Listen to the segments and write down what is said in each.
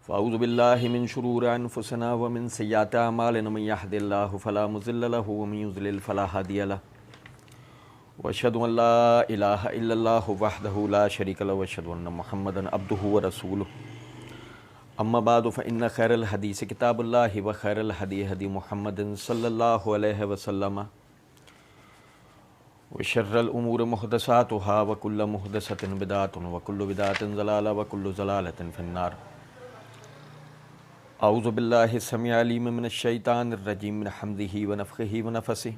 فاعوذ باللہ من شرور انفسنا ومن سیئات اعمالنا من یہد اللہ فلا مضل له ومن یضلل فلا ہادی له واشهد ان لا الہ الا اللہ وحدہ لا شریک له واشهد ان محمدا عبدہ ورسولہ اما بعد فان خیر الحدیث کتاب اللہ وخیر الہدی ہدی محمد صلی اللہ علیہ وسلم وشر الامور محدثاتها وکل محدثۃ بدعۃ وکل بدعۃ ضلالہ وکل ضلالۃ فی النار۔ اعوذ باللہ السمیع العلیم من الشیطان الرجیم من حمزہ ونفخہ ونفثہ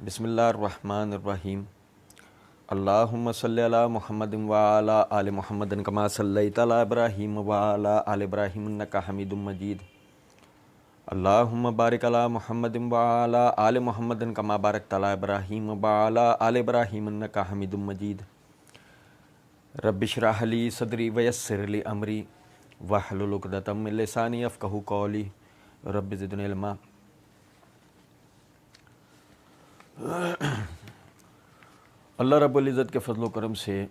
بسم اللہ الرحمن الرحیم۔ اللہم صلی علی محمد وعلی آل محمد کما صلیت علی ابراہیم وعلی آل ابراہیم انک حمید مجید۔ اللہم بارک علی محمد وعلی آل محمد کما بارکت علی ابراہیم وعلی آل ابراہیم انک حمید مجید۔ رب اشرح لی صدری ویسر لی امری واحلل عقدۃ من لسانی یفقہوا قولی رب زدنی علما۔ اللہ رب العزت کے فضل و کرم سے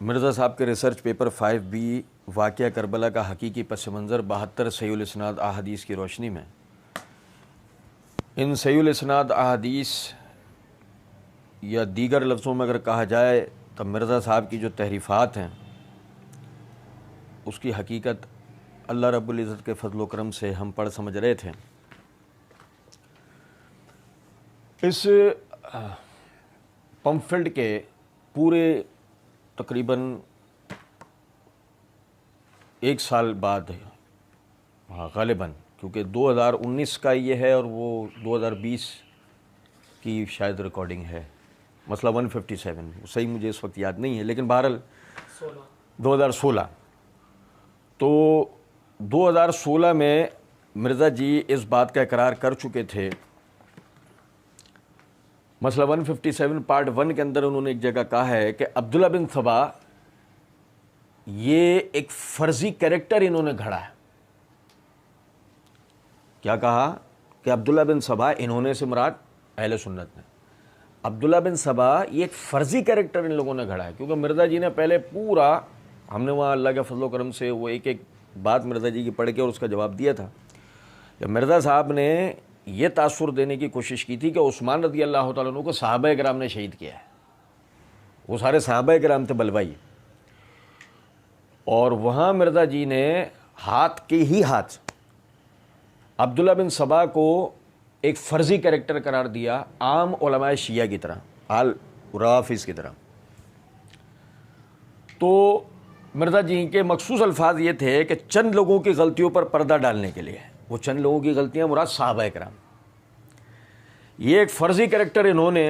مرزا صاحب کے ریسرچ پیپر 5B واقعہ کربلا کا حقیقی پس منظر 72 صحیح الاسناد احادیث کی روشنی میں ان صحیح الاسناد احادیث یا دیگر لفظوں میں اگر کہا جائے تو مرزا صاحب کی جو تحریفات ہیں اس کی حقیقت اللہ رب العزت کے فضل و کرم سے ہم پڑھ سمجھ رہے تھے۔ اس پمفلٹ کے پورے تقریباً 1 سال بعد غالباً، کیونکہ 2019 کا یہ ہے اور وہ 2020 کی شاید ریکارڈنگ ہے، مسئلہ 157 صحیح مجھے اس وقت یاد نہیں ہے، لیکن بہرحال 2016 تو 2016 میں مرزا جی اس بات کا اقرار کر چکے تھے۔ مسئلہ 157 پارٹ 1 کے اندر انہوں نے ایک جگہ کہا ہے کہ عبداللہ بن سبا یہ ایک فرضی کریکٹر انہوں نے گھڑا ہے۔ کیا کہا کہ عبداللہ بن سبا، انہوں نے سے مراد اہل سنت نے، عبداللہ بن سبا یہ ایک فرضی کریکٹر ان لوگوں نے گھڑا ہے، کیونکہ مرزا جی نے پہلے پورا، ہم نے وہاں اللہ کے فضل و کرم سے وہ ایک بات مرزا جی کی پڑھ کے اور اس کا جواب دیا تھا کہ مرزا صاحب نے یہ تاثر دینے کی کوشش کی تھی کہ عثمان رضی اللہ تعالیٰ عنہ کو صحابہ کرام نے شہید کیا ہے، وہ سارے صحابہ کرام تھے بلوائی، اور وہاں مرزا جی نے ہاتھ کے ہی ہاتھ عبداللہ بن سبا کو ایک فرضی کریکٹر قرار دیا، عام علماء شیعہ کی طرح، آل رافض کی طرح۔ تو مرزا جی کے مخصوص الفاظ یہ تھے کہ چند لوگوں کی غلطیوں پر پردہ ڈالنے کے لیے، وہ چند لوگوں کی غلطیاں مراد صحابہ کرام، یہ ایک فرضی کریکٹر انہوں نے،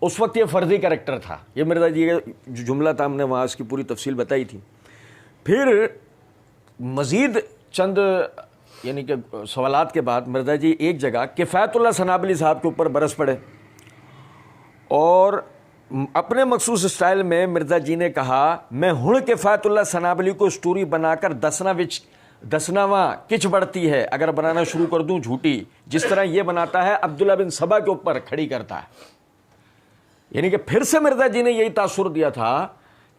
اس وقت یہ فرضی کریکٹر تھا، یہ مرزا جی کا جو جملہ تھا، ہم نے وہاں اس کی پوری تفصیل بتائی تھی۔ پھر مزید چند یعنی کہ سوالات کے بعد مرزا جی ایک جگہ کفایت اللہ سنابلی صاحب کے اوپر برس پڑے، اور اپنے مخصوص اسٹائل میں مرزا جی نے کہا میں ہن کفایت اللہ سنابلی کو سٹوری بنا کر دسناواں کچ بڑھتی ہے، اگر بنانا شروع کر دوں جھوٹی، جس طرح یہ بناتا ہے عبداللہ بن سبا کے اوپر کھڑی کرتا ہے۔ یعنی کہ پھر سے مرزا جی نے یہی تاثر دیا تھا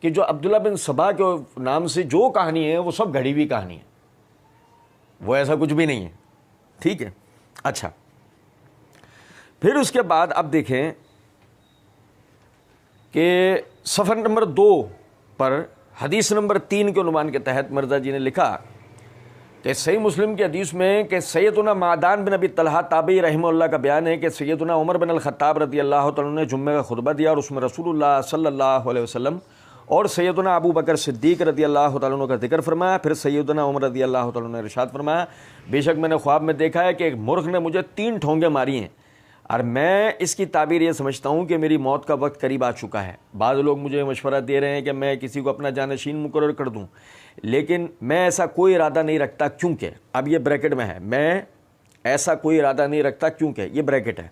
کہ جو عبداللہ بن سبا کے نام سے جو کہانی ہے وہ سب گھڑی ہوئی کہانی ہے، وہ ایسا کچھ بھی نہیں ہے، ٹھیک ہے۔ اچھا، پھر اس کے بعد اب دیکھیں کہ صفحہ نمبر 2 پر حدیث نمبر 3 کے عنوان کے تحت مرزا جی نے لکھا کہ صحیح مسلم کی حدیث میں کہ سیدنا معدان بن ابی طلحہ تابعی رحمہ اللہ کا بیان ہے کہ سیدنا عمر بن الخطاب رضی اللہ تعالیٰ عنہ نے جمعہ کا خطبہ دیا، اور اس میں رسول اللہ صلی اللہ علیہ وسلم اور سیدنا ابو بکر صدیق رضی اللہ تعالیٰ عنہ کا ذکر فرمایا۔ پھر سیدنا عمر رضی اللہ تعالیٰ عنہ نے ارشاد فرمایا بے شک میں نے خواب میں دیکھا ہے کہ ایک مرغ نے مجھے 3 ٹھونگے ماری ہیں، اور میں اس کی تعبیر یہ سمجھتا ہوں کہ میری موت کا وقت قریب آ چکا ہے۔ بعض لوگ مجھے مشورہ دے رہے ہیں کہ میں کسی کو اپنا جانشین مقرر کر دوں، لیکن میں ایسا کوئی ارادہ نہیں رکھتا، کیونکہ اب یہ بریکٹ میں ہے، میں ایسا کوئی ارادہ نہیں رکھتا کیونکہ یہ بریکٹ ہے،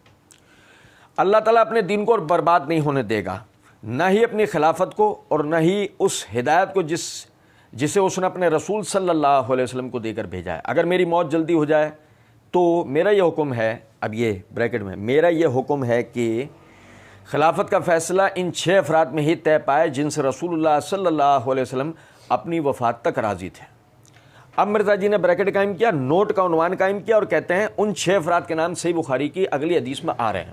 اللہ تعالیٰ اپنے دین کو برباد نہیں ہونے دے گا، نہ ہی اپنی خلافت کو اور نہ ہی اس ہدایت کو جسے اس نے اپنے رسول صلی اللہ علیہ وسلم کو دے کر بھیجا ہے۔ اگر میری موت جلدی ہو جائے تو میرا یہ حکم ہے، اب یہ بریکٹ میں، میرا یہ حکم ہے کہ خلافت کا فیصلہ ان 6 افراد میں ہی طے پائے جن سے رسول اللہ صلی اللہ علیہ وسلم اپنی وفات تک راضی تھے۔ اب مرزا جی نے بریکٹ قائم کیا, نوٹ کا عنوان قائم کیا اور کہتے ہیں ان 6 افراد کے نام صحیح بخاری کی اگلی حدیث میں آ رہے ہیں.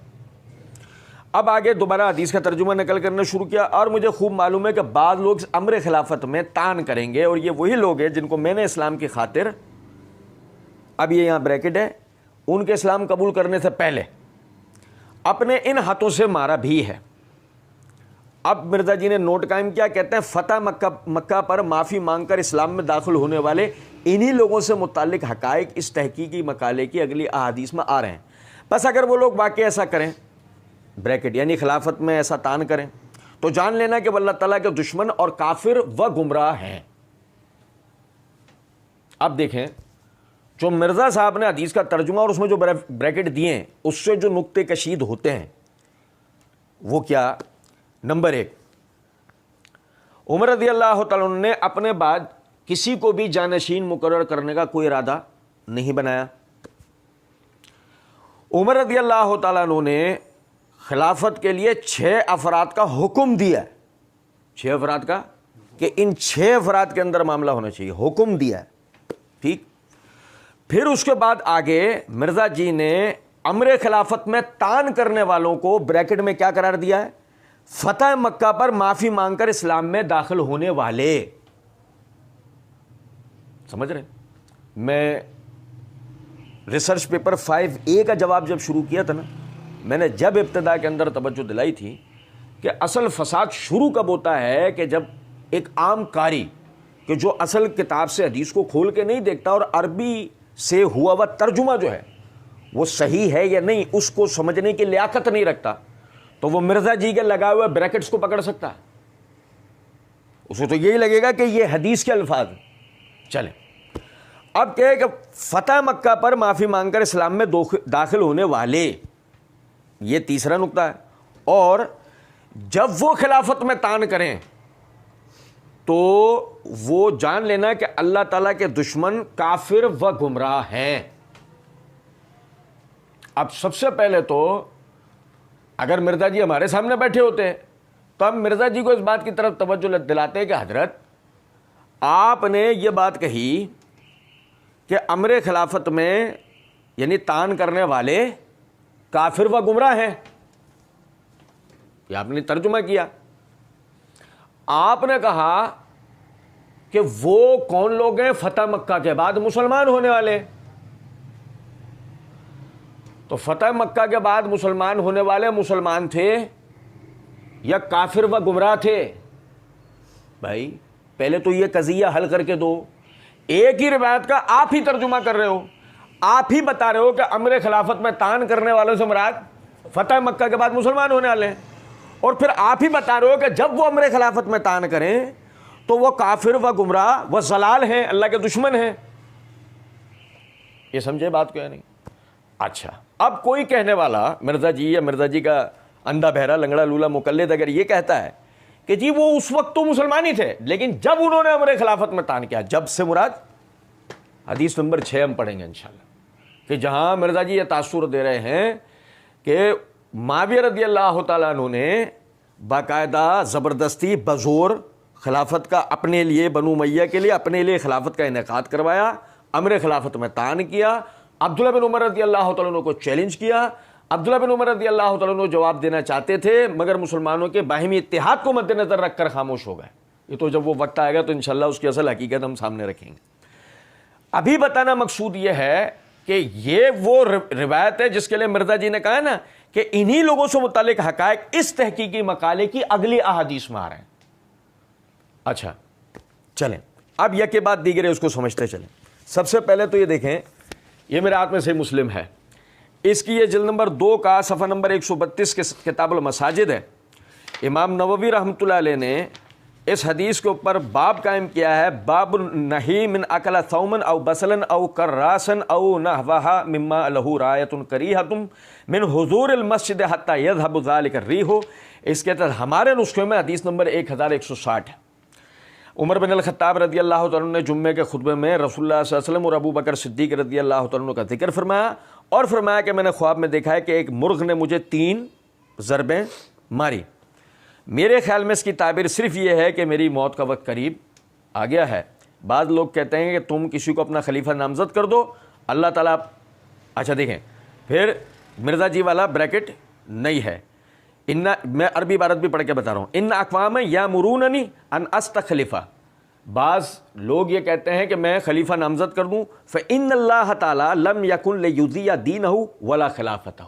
اب آگے دوبارہ حدیث کا ترجمہ نقل کرنا شروع کیا, اور مجھے خوب معلوم ہے کہ بعض لوگ امر خلافت میں تان کریں گے, اور یہ وہی لوگ ہیں جن کو میں نے اسلام کی خاطر, اب یہ یہاں بریکٹ ہے, ان کے اسلام قبول کرنے سے پہلے اپنے ان ہاتھوں سے مارا بھی ہے. اب مرزا جی نے نوٹ قائم کیا, کہتے ہیں فتح مکہ پر معافی مانگ کر اسلام میں داخل ہونے والے انہی لوگوں سے متعلق حقائق اس تحقیقی مقالے کی اگلی احادیث میں آ رہے ہیں. بس اگر وہ لوگ واقعی ایسا کریں, بریکٹ یعنی خلافت میں ایسا تان کریں, تو جان لینا کہ وہ اللہ تعالیٰ کے دشمن اور کافر و گمراہ ہیں. اب دیکھیں, جو مرزا صاحب نے حدیث کا ترجمہ اور اس میں جو بریکٹ دیے ہیں, اس سے جو نقطے کشید ہوتے ہیں وہ کیا؟ نمبر 1, عمر رضی اللہ تعالیٰ عنہ نے اپنے بعد کسی کو بھی جانشین مقرر کرنے کا کوئی ارادہ نہیں بنایا. عمر رضی اللہ تعالیٰ عنہ نے خلافت کے لیے 6 افراد کا حکم دیا ہے, 6 افراد کا, کہ ان 6 افراد کے اندر معاملہ ہونا چاہیے, حکم دیا ہے. ٹھیک, پھر اس کے بعد آگے مرزا جی نے امر خلافت میں تان کرنے والوں کو بریکٹ میں کیا قرار دیا ہے؟ فتح مکہ پر معافی مانگ کر اسلام میں داخل ہونے والے. سمجھ رہے؟ میں ریسرچ پیپر 5A کا جواب جب شروع کیا تھا نا, میں نے جب ابتدا کے اندر توجہ دلائی تھی کہ اصل فساد شروع کب ہوتا ہے کہ جب ایک عام قاری کہ جو اصل کتاب سے حدیث کو کھول کے نہیں دیکھتا اور عربی سے ہوا ہوا ترجمہ جو ہے وہ صحیح ہے یا نہیں اس کو سمجھنے کی لیاقت نہیں رکھتا, تو وہ مرزا جی کے لگائے ہوئے بریکٹس کو پکڑ سکتا ہے. اسے تو یہی لگے گا کہ یہ حدیث کے الفاظ ہیں. چلیں, اب کہے کہ فتح مکہ پر معافی مانگ کر اسلام میں داخل ہونے والے, یہ تیسرا نقطہ ہے. اور جب وہ خلافت میں تان کریں تو وہ جان لینا کہ اللہ تعالیٰ کے دشمن کافر و گمراہ ہیں. اب سب سے پہلے تو اگر مرزا جی ہمارے سامنے بیٹھے ہوتے تو ہم مرزا جی کو اس بات کی طرف توجہ دلاتے کہ حضرت آپ نے یہ بات کہی کہ امر خلافت میں یعنی تان کرنے والے کافر و گمراہ ہیں, یہ آپ نے ترجمہ کیا. آپ نے کہا کہ وہ کون لوگ ہیں فتح مکہ کے بعد مسلمان ہونے والے, تو فتح مکہ کے بعد مسلمان ہونے والے مسلمان تھے یا کافر و گمراہ تھے؟ بھائی پہلے تو یہ قضیہ حل کر کے دو. ایک ہی روایت کا آپ ہی ترجمہ کر رہے ہو, آپ ہی بتا رہے ہو کہ امر خلافت میں تان کرنے والوں سے مراد فتح مکہ کے بعد مسلمان ہونے والے ہیں, اور پھر آپ ہی بتا رہے ہو کہ جب وہ امر خلافت میں تان کریں تو وہ کافر و گمراہ و ضلال ہیں, اللہ کے دشمن ہیں. یہ سمجھے بات کو یا نہیں؟ اچھا, اب کوئی کہنے والا مرزا جی یا مرزا جی کا اندھا بہرا لنگڑا لولا مقلد اگر یہ کہتا ہے کہ جی وہ اس وقت تو مسلمان ہی تھے لیکن جب انہوں نے امر خلافت میں تان کیا, جب سے مراد حدیث نمبر 6 ہم پڑھیں گے انشاءاللہ, کہ جہاں مرزا جی یہ تاثر دے رہے ہیں کہ معاویہ رضی اللہ تعالیٰ عنہ نے باقاعدہ زبردستی بزور خلافت کا اپنے لیے, بنو امیہ کے لیے اپنے لیے خلافت کا انعقاد کروایا, امر خلافت میں تان کیا. عبداللہ بن عمر رضی اللہ تعالیٰ عنہ کو چیلنج کیا. عبداللہ بن عمر رضی اللہ تعالیٰ عنہ جواب دینا چاہتے تھے مگر مسلمانوں کے باہمی اتحاد کو مد نظر رکھ کر خاموش ہو گئے. یہ تو جب وہ وقت آئے گا تو انشاءاللہ اس کی اصل حقیقت ہم سامنے رکھیں گے. ابھی بتانا مقصود یہ ہے کہ یہ وہ روایت ہے جس کے لیے مرزا جی نے کہا نا کہ انہی لوگوں سے متعلق حقائق اس تحقیقی مقالے کی اگلی احادیث میں آ رہے ہیں. اچھا چلیں, اب یک کے بعد دیگرے اس کو سمجھتے چلیں. سب سے پہلے تو یہ دیکھیں, یہ میرے ہاتھ میں صحیح مسلم ہے, اس کی یہ جلد نمبر 2 کا صفحہ نمبر 132 کے کتاب المساجد ہے. امام نووی رحمۃ اللہ علیہ نے اس حدیث کے اوپر باب قائم کیا ہے, باب النہی من اکل ثوما او بصلا او کراسا او نحوها مما له رایۃ کریہۃ من حضور المسجد حتی یذهب ذلک الریح. اس کے تحت ہمارے نسخے میں حدیث نمبر 1160 ہے. عمر بن الخطاب رضی اللہ تعالیٰ عنہ نے جمعے کے خطبے میں رسول اللہ صلی اللہ علیہ وسلم اور ابو بکر صدیق رضی اللہ تعالیٰ عنہ کا ذکر فرمایا اور فرمایا کہ میں نے خواب میں دیکھا ہے کہ ایک مرغ نے مجھے 3 ضربیں ماری. میرے خیال میں اس کی تعبیر صرف یہ ہے کہ میری موت کا وقت قریب آ گیا ہے. بعض لوگ کہتے ہیں کہ تم کسی کو اپنا خلیفہ نامزد کر دو, اللہ تعالیٰ. اچھا دیکھیں, پھر مرزا جی والا بریکٹ نہیں ہے. میں عربی عبارت بھی پڑھ کے بتا رہا ہوں. ان اقوام یامروننی ان استخلفہ, بعض لوگ یہ کہتے ہیں کہ میں خلیفہ نامزد کر دوں. فإن اللہ تعالیٰ لم یکن لیضیع دینہ ولا خلافتہ,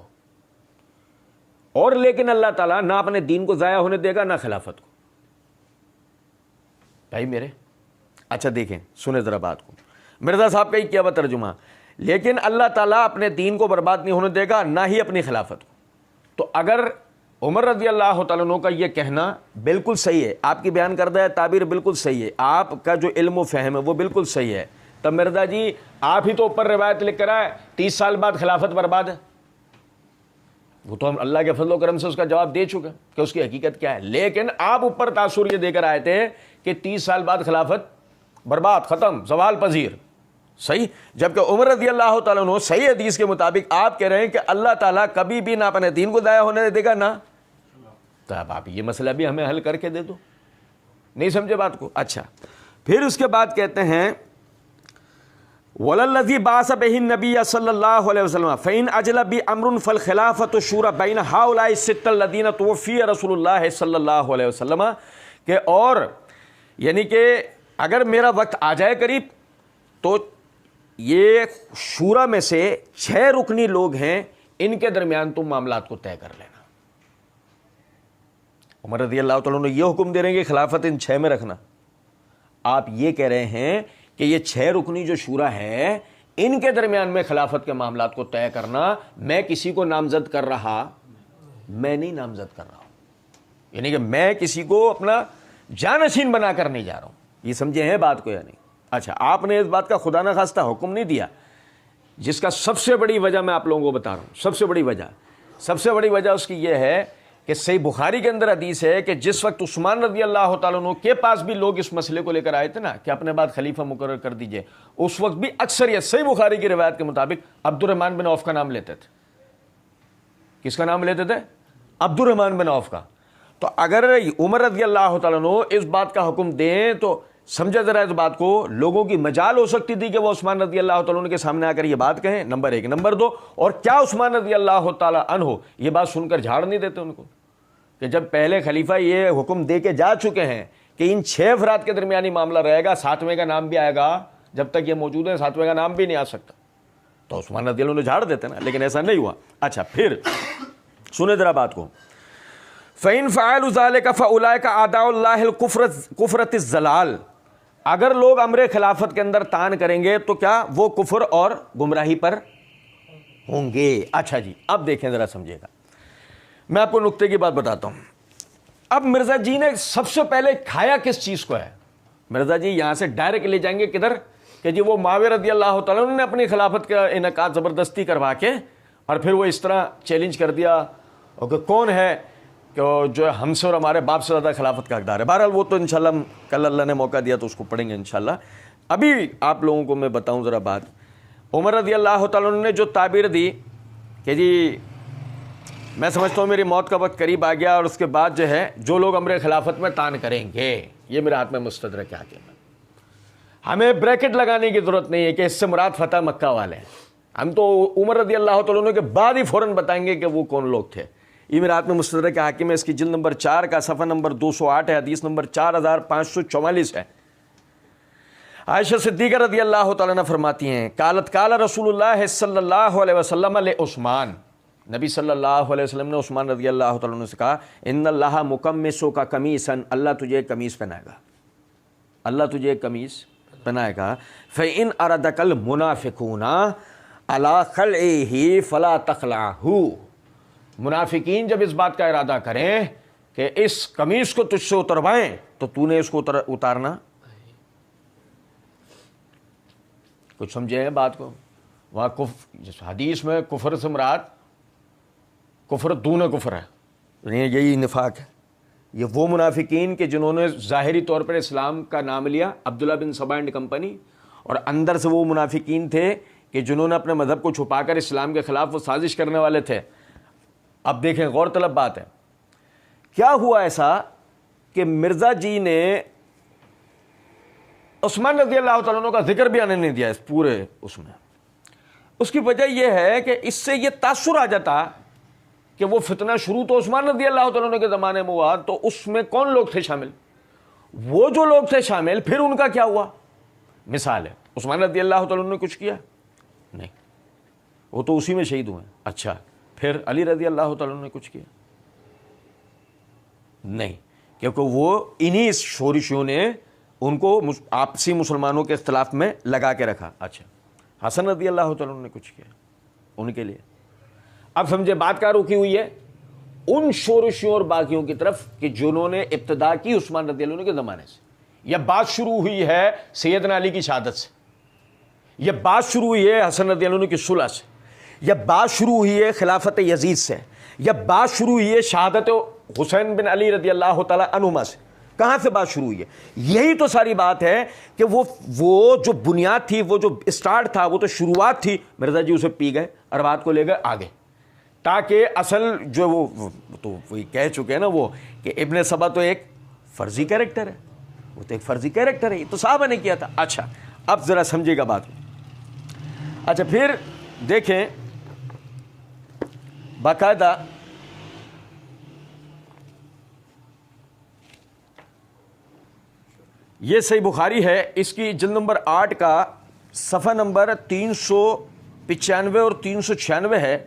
اور لیکن اللہ تعالیٰ نہ اپنے دین کو ضائع ہونے دے گا نہ خلافت کو. بھائی میرے, اچھا دیکھیں سنیں ذرا بات کو, مرزا صاحب کا ہی کیا ہوا ترجمہ, لیکن اللہ تعالیٰ اپنے دین کو برباد نہیں ہونے دے گا نہ ہی اپنی خلافت کو. تو اگر عمر رضی اللہ تعالیٰ عنہ کا یہ کہنا بالکل صحیح ہے, آپ کی بیان کردہ ہے تعبیر بالکل صحیح ہے, آپ کا جو علم و فہم ہے وہ بالکل صحیح ہے, تب مرزا جی آپ ہی تو اوپر روایت لکھ کر آئے 30 سال بعد خلافت برباد ہے. وہ تو ہم اللہ کے فضل و کرم سے اس کا جواب دے چکے کہ اس کی حقیقت کیا ہے, لیکن آپ اوپر تاثر یہ دے کر آئے تھے کہ 30 سال بعد خلافت برباد, ختم, زوال پذیر. صحیح, جبکہ عمر رضی اللہ تعالیٰ عنہ صحیح حدیث کے مطابق آپ کہہ رہے ہیں کہ اللہ تعالیٰ کبھی بھی نہ اپنے دین کو ضائع ہونے دے گا نہ. تو اب آپ یہ مسئلہ بھی ہمیں حل کر کے دے دو, نہیں سمجھے بات کو. اچھا پھر اس کے بعد کہتے ہیں وَلَلَّذِي بَعَثَ بِهِ النَّبِيَّ صلی اللہ علیہ وسلم فَإِنْ أَجْلَ بِأَمْرٌ فَالْخِلَافَةُ شُورَى بَيْنَ هَؤُلَاءِ السِّتَّةِ الَّذِينَ تُوَفِّيَ رسول اللہ صلی اللہ علیہ وسلم, کہ اور یعنی کہ اگر میرا وقت آ جائے قریب تو یہ شورا میں سے 6 رکنی لوگ ہیں, ان کے درمیان تم معاملات کو طے کر لینا. عمر رضی اللہ تعالیٰ نے یہ حکم دے رہے ہیں کہ خلافت ان 6 میں رکھنا. آپ یہ کہہ رہے ہیں کہ یہ 6 رکنی جو شورا ہے ان کے درمیان میں خلافت کے معاملات کو طے کرنا, میں کسی کو نامزد کر رہا, میں نہیں نامزد کر رہا ہوں, یعنی کہ میں کسی کو اپنا جانشین بنا کر نہیں جا رہا ہوں. یہ سمجھے ہیں بات کو یا نہیں؟ اچھا, آپ نے اس بات کا خدا نہ خواستہ حکم نہیں دیا, جس کا سب سے بڑی وجہ میں آپ لوگوں کو بتا رہا ہوں. سب سے بڑی وجہ اس کی یہ ہے کہ صحیح بخاری کے اندر حدیث ہے کہ جس وقت عثمان رضی اللہ تعالیٰ عنہ کے پاس بھی لوگ اس مسئلے کو لے کر آئے تھے نا کہ اپنے بعد خلیفہ مقرر کر دیجئے, اس وقت بھی اکثریت صحیح بخاری کی روایت کے مطابق عبد الرحمن بن عوف کا نام لیتے تھے. کس کا نام لیتے تھے؟ عبد الرحمن بن عوف کا. تو اگر عمر رضی اللہ تعالیٰ عنہ اس بات کا حکم دیں تو سمجھا ذرا اس بات کو, لوگوں کی مجال ہو سکتی تھی کہ وہ عثمان رضی اللہ تعالیٰ عنہ کے سامنے آ کر یہ بات کہیں, نمبر 1. نمبر 2, اور کیا عثمان رضی اللہ تعالیٰ عنہ یہ بات سن کر جھاڑ نہیں دیتے ان کو کہ جب پہلے خلیفہ یہ حکم دے کے جا چکے ہیں کہ ان 6 افراد کے درمیانی معاملہ رہے گا, 7ویں کا نام بھی آئے گا, جب تک یہ موجود ہے 7ویں کا نام بھی نہیں آ سکتا, تو عثمان رضی اللہ عنہ جھاڑ دیتے نا, لیکن ایسا نہیں ہوا. اچھا پھر سنیں ذرا بات کو. فَإِنْ فَعَلُوا ذَلِكَ فَأُولَٰئِكَ أَعْدَاءُ اللَّهِ الْكُفْرَةِ الضَّلَالِ, اگر لوگ امر خلافت کے اندر تان کریں گے تو کیا وہ کفر اور گمراہی پر ہوں گے. اچھا جی, اب دیکھیں ذرا سمجھے گا, میں آپ کو نقطے کی بات بتاتا ہوں. اب مرزا جی نے سب سے پہلے کھایا کس چیز کو ہے؟ مرزا جی یہاں سے ڈائریکٹ لے جائیں گے کدھر کہ جی وہ معاویہ رضی اللہ تعالیٰ عنہ نے اپنی خلافت کا انعقاد زبردستی کروا کے, اور پھر وہ اس طرح چیلنج کر دیا کہ کون ہے کہ جو ہم سے اور ہمارے باپ سے زیادہ خلافت کا حقدار ہے. بہرحال وہ تو انشاءاللہ کل اللہ نے موقع دیا تو اس کو پڑھیں گے انشاءاللہ. ابھی آپ لوگوں کو میں بتاؤں ذرا بات. عمر رضی اللہ تعالیٰ عنہ نے جو تعبیر دی کہ جی میں سمجھتا ہوں میری موت کا وقت قریب آ گیا, اور اس کے بعد جو ہے جو لوگ امر خلافت میں تان کریں گے, یہ میرے ہاتھ میں مستدرک ہے حاکم. ہمیں بریکٹ لگانے کی ضرورت نہیں ہے کہ اس سے مراد فتح مکہ والے ہیں, ہم تو عمر رضی اللہ تعالیٰ عنہ کے بعد ہی فوراً بتائیں گے کہ وہ کون لوگ تھے. یہ میرے ہاتھ میں مستدرک حاکم ہے, اس کی جلد نمبر 4 کا صفحہ نمبر 208 ہے, حدیث نمبر 4544 ہے. عائشہ صدیقہ رضی اللہ تعالیٰ عنہ فرماتی ہیں قال رسول اللہ صلی اللہ علیہ وسلم عثمان, نبی صلی اللہ علیہ وسلم نے عثمان رضی اللہ تعالیٰ عنہ سے کہا ان اللہ مکمسو کا قمیصا, اللہ تجھے ایک قمیص پہنائے گا, اللہ تجھے ایک قمیص پہنائے گا. فإن أردك المنافقون على خلعه فلا تخلعه, منافقین جب اس بات کا ارادہ کریں کہ اس قمیص کو تجھ سے اتروائیں تو تو نے اس کو اتارنا. کچھ سمجھے ہیں بات کو؟ وہاں حدیث میں کفر سے مراد کفر دون کفر ہے, یہی نفاق ہے. یہ وہ منافقین کہ جنہوں نے ظاہری طور پر اسلام کا نام لیا, عبداللہ بن سبا اینڈ کمپنی, اور اندر سے وہ منافقین تھے کہ جنہوں نے اپنے مذہب کو چھپا کر اسلام کے خلاف وہ سازش کرنے والے تھے. اب دیکھیں غور طلب بات ہے, کیا ہوا ایسا کہ مرزا جی نے عثمان رضی اللہ تعالیٰ عنہ کا ذکر بھی آنے نہیں دیا اس پورے اس میں. اس کی وجہ یہ ہے کہ اس سے یہ تاثر آ جاتا کہ وہ فتنہ شروع تو عثمان رضی اللہ تعالیٰ عنہ کے زمانے میں ہوا, تو اس میں کون لوگ تھے شامل؟ وہ جو لوگ تھے شامل, پھر ان کا کیا ہوا؟ مثال ہے, عثمان رضی اللہ تعالیٰ عنہ نے کچھ کیا نہیں, وہ تو اسی میں شہید ہوئے. اچھا, پھر علی رضی اللہ تعالیٰ عنہ نے کچھ کیا نہیں, کیونکہ وہ انہی شورشیوں نے ان کو آپسی مسلمانوں کے اختلاف میں لگا کے رکھا. اچھا, حسن رضی اللہ تعالیٰ عنہ نے کچھ کیا ان کے لیے؟ اب سمجھے بات کہاں رکی ہوئی ہے؟ ان شورشیوں اور باقیوں کی طرف کہ جنہوں نے ابتدا کی عثمان رضی اللہ عنہ کے زمانے سے. یہ بات شروع ہوئی ہے سیدنا علی کی شہادت سے, یہ بات شروع ہوئی ہے حسن رضی اللہ عنہ کی صلح سے, یہ بات شروع ہوئی ہے خلافت یزید سے, یہ بات شروع ہوئی ہے شہادت حسین بن علی رضی اللہ تعالی عنہما سے. کہاں سے بات شروع ہوئی ہے؟ یہی تو ساری بات ہے کہ وہ جو بنیاد تھی, وہ جو اسٹارٹ تھا, وہ تو شروعات تھی, مرزا جی اسے پی گئے اور بات کو لے گئے آگے, تاکہ اصل جو وہ تو وہی کہہ چکے ہیں نا وہ کہ ابن سبا تو ایک فرضی کیریکٹر ہے, وہ تو ایک فرضی کیریکٹر ہے, یہ تو صحابہ نے کیا تھا. اچھا, اب ذرا سمجھے گا بات. اچھا, پھر دیکھیں باقاعدہ یہ صحیح بخاری ہے, اس کی جلد نمبر 8 کا صفحہ نمبر 395 اور 396 ہے.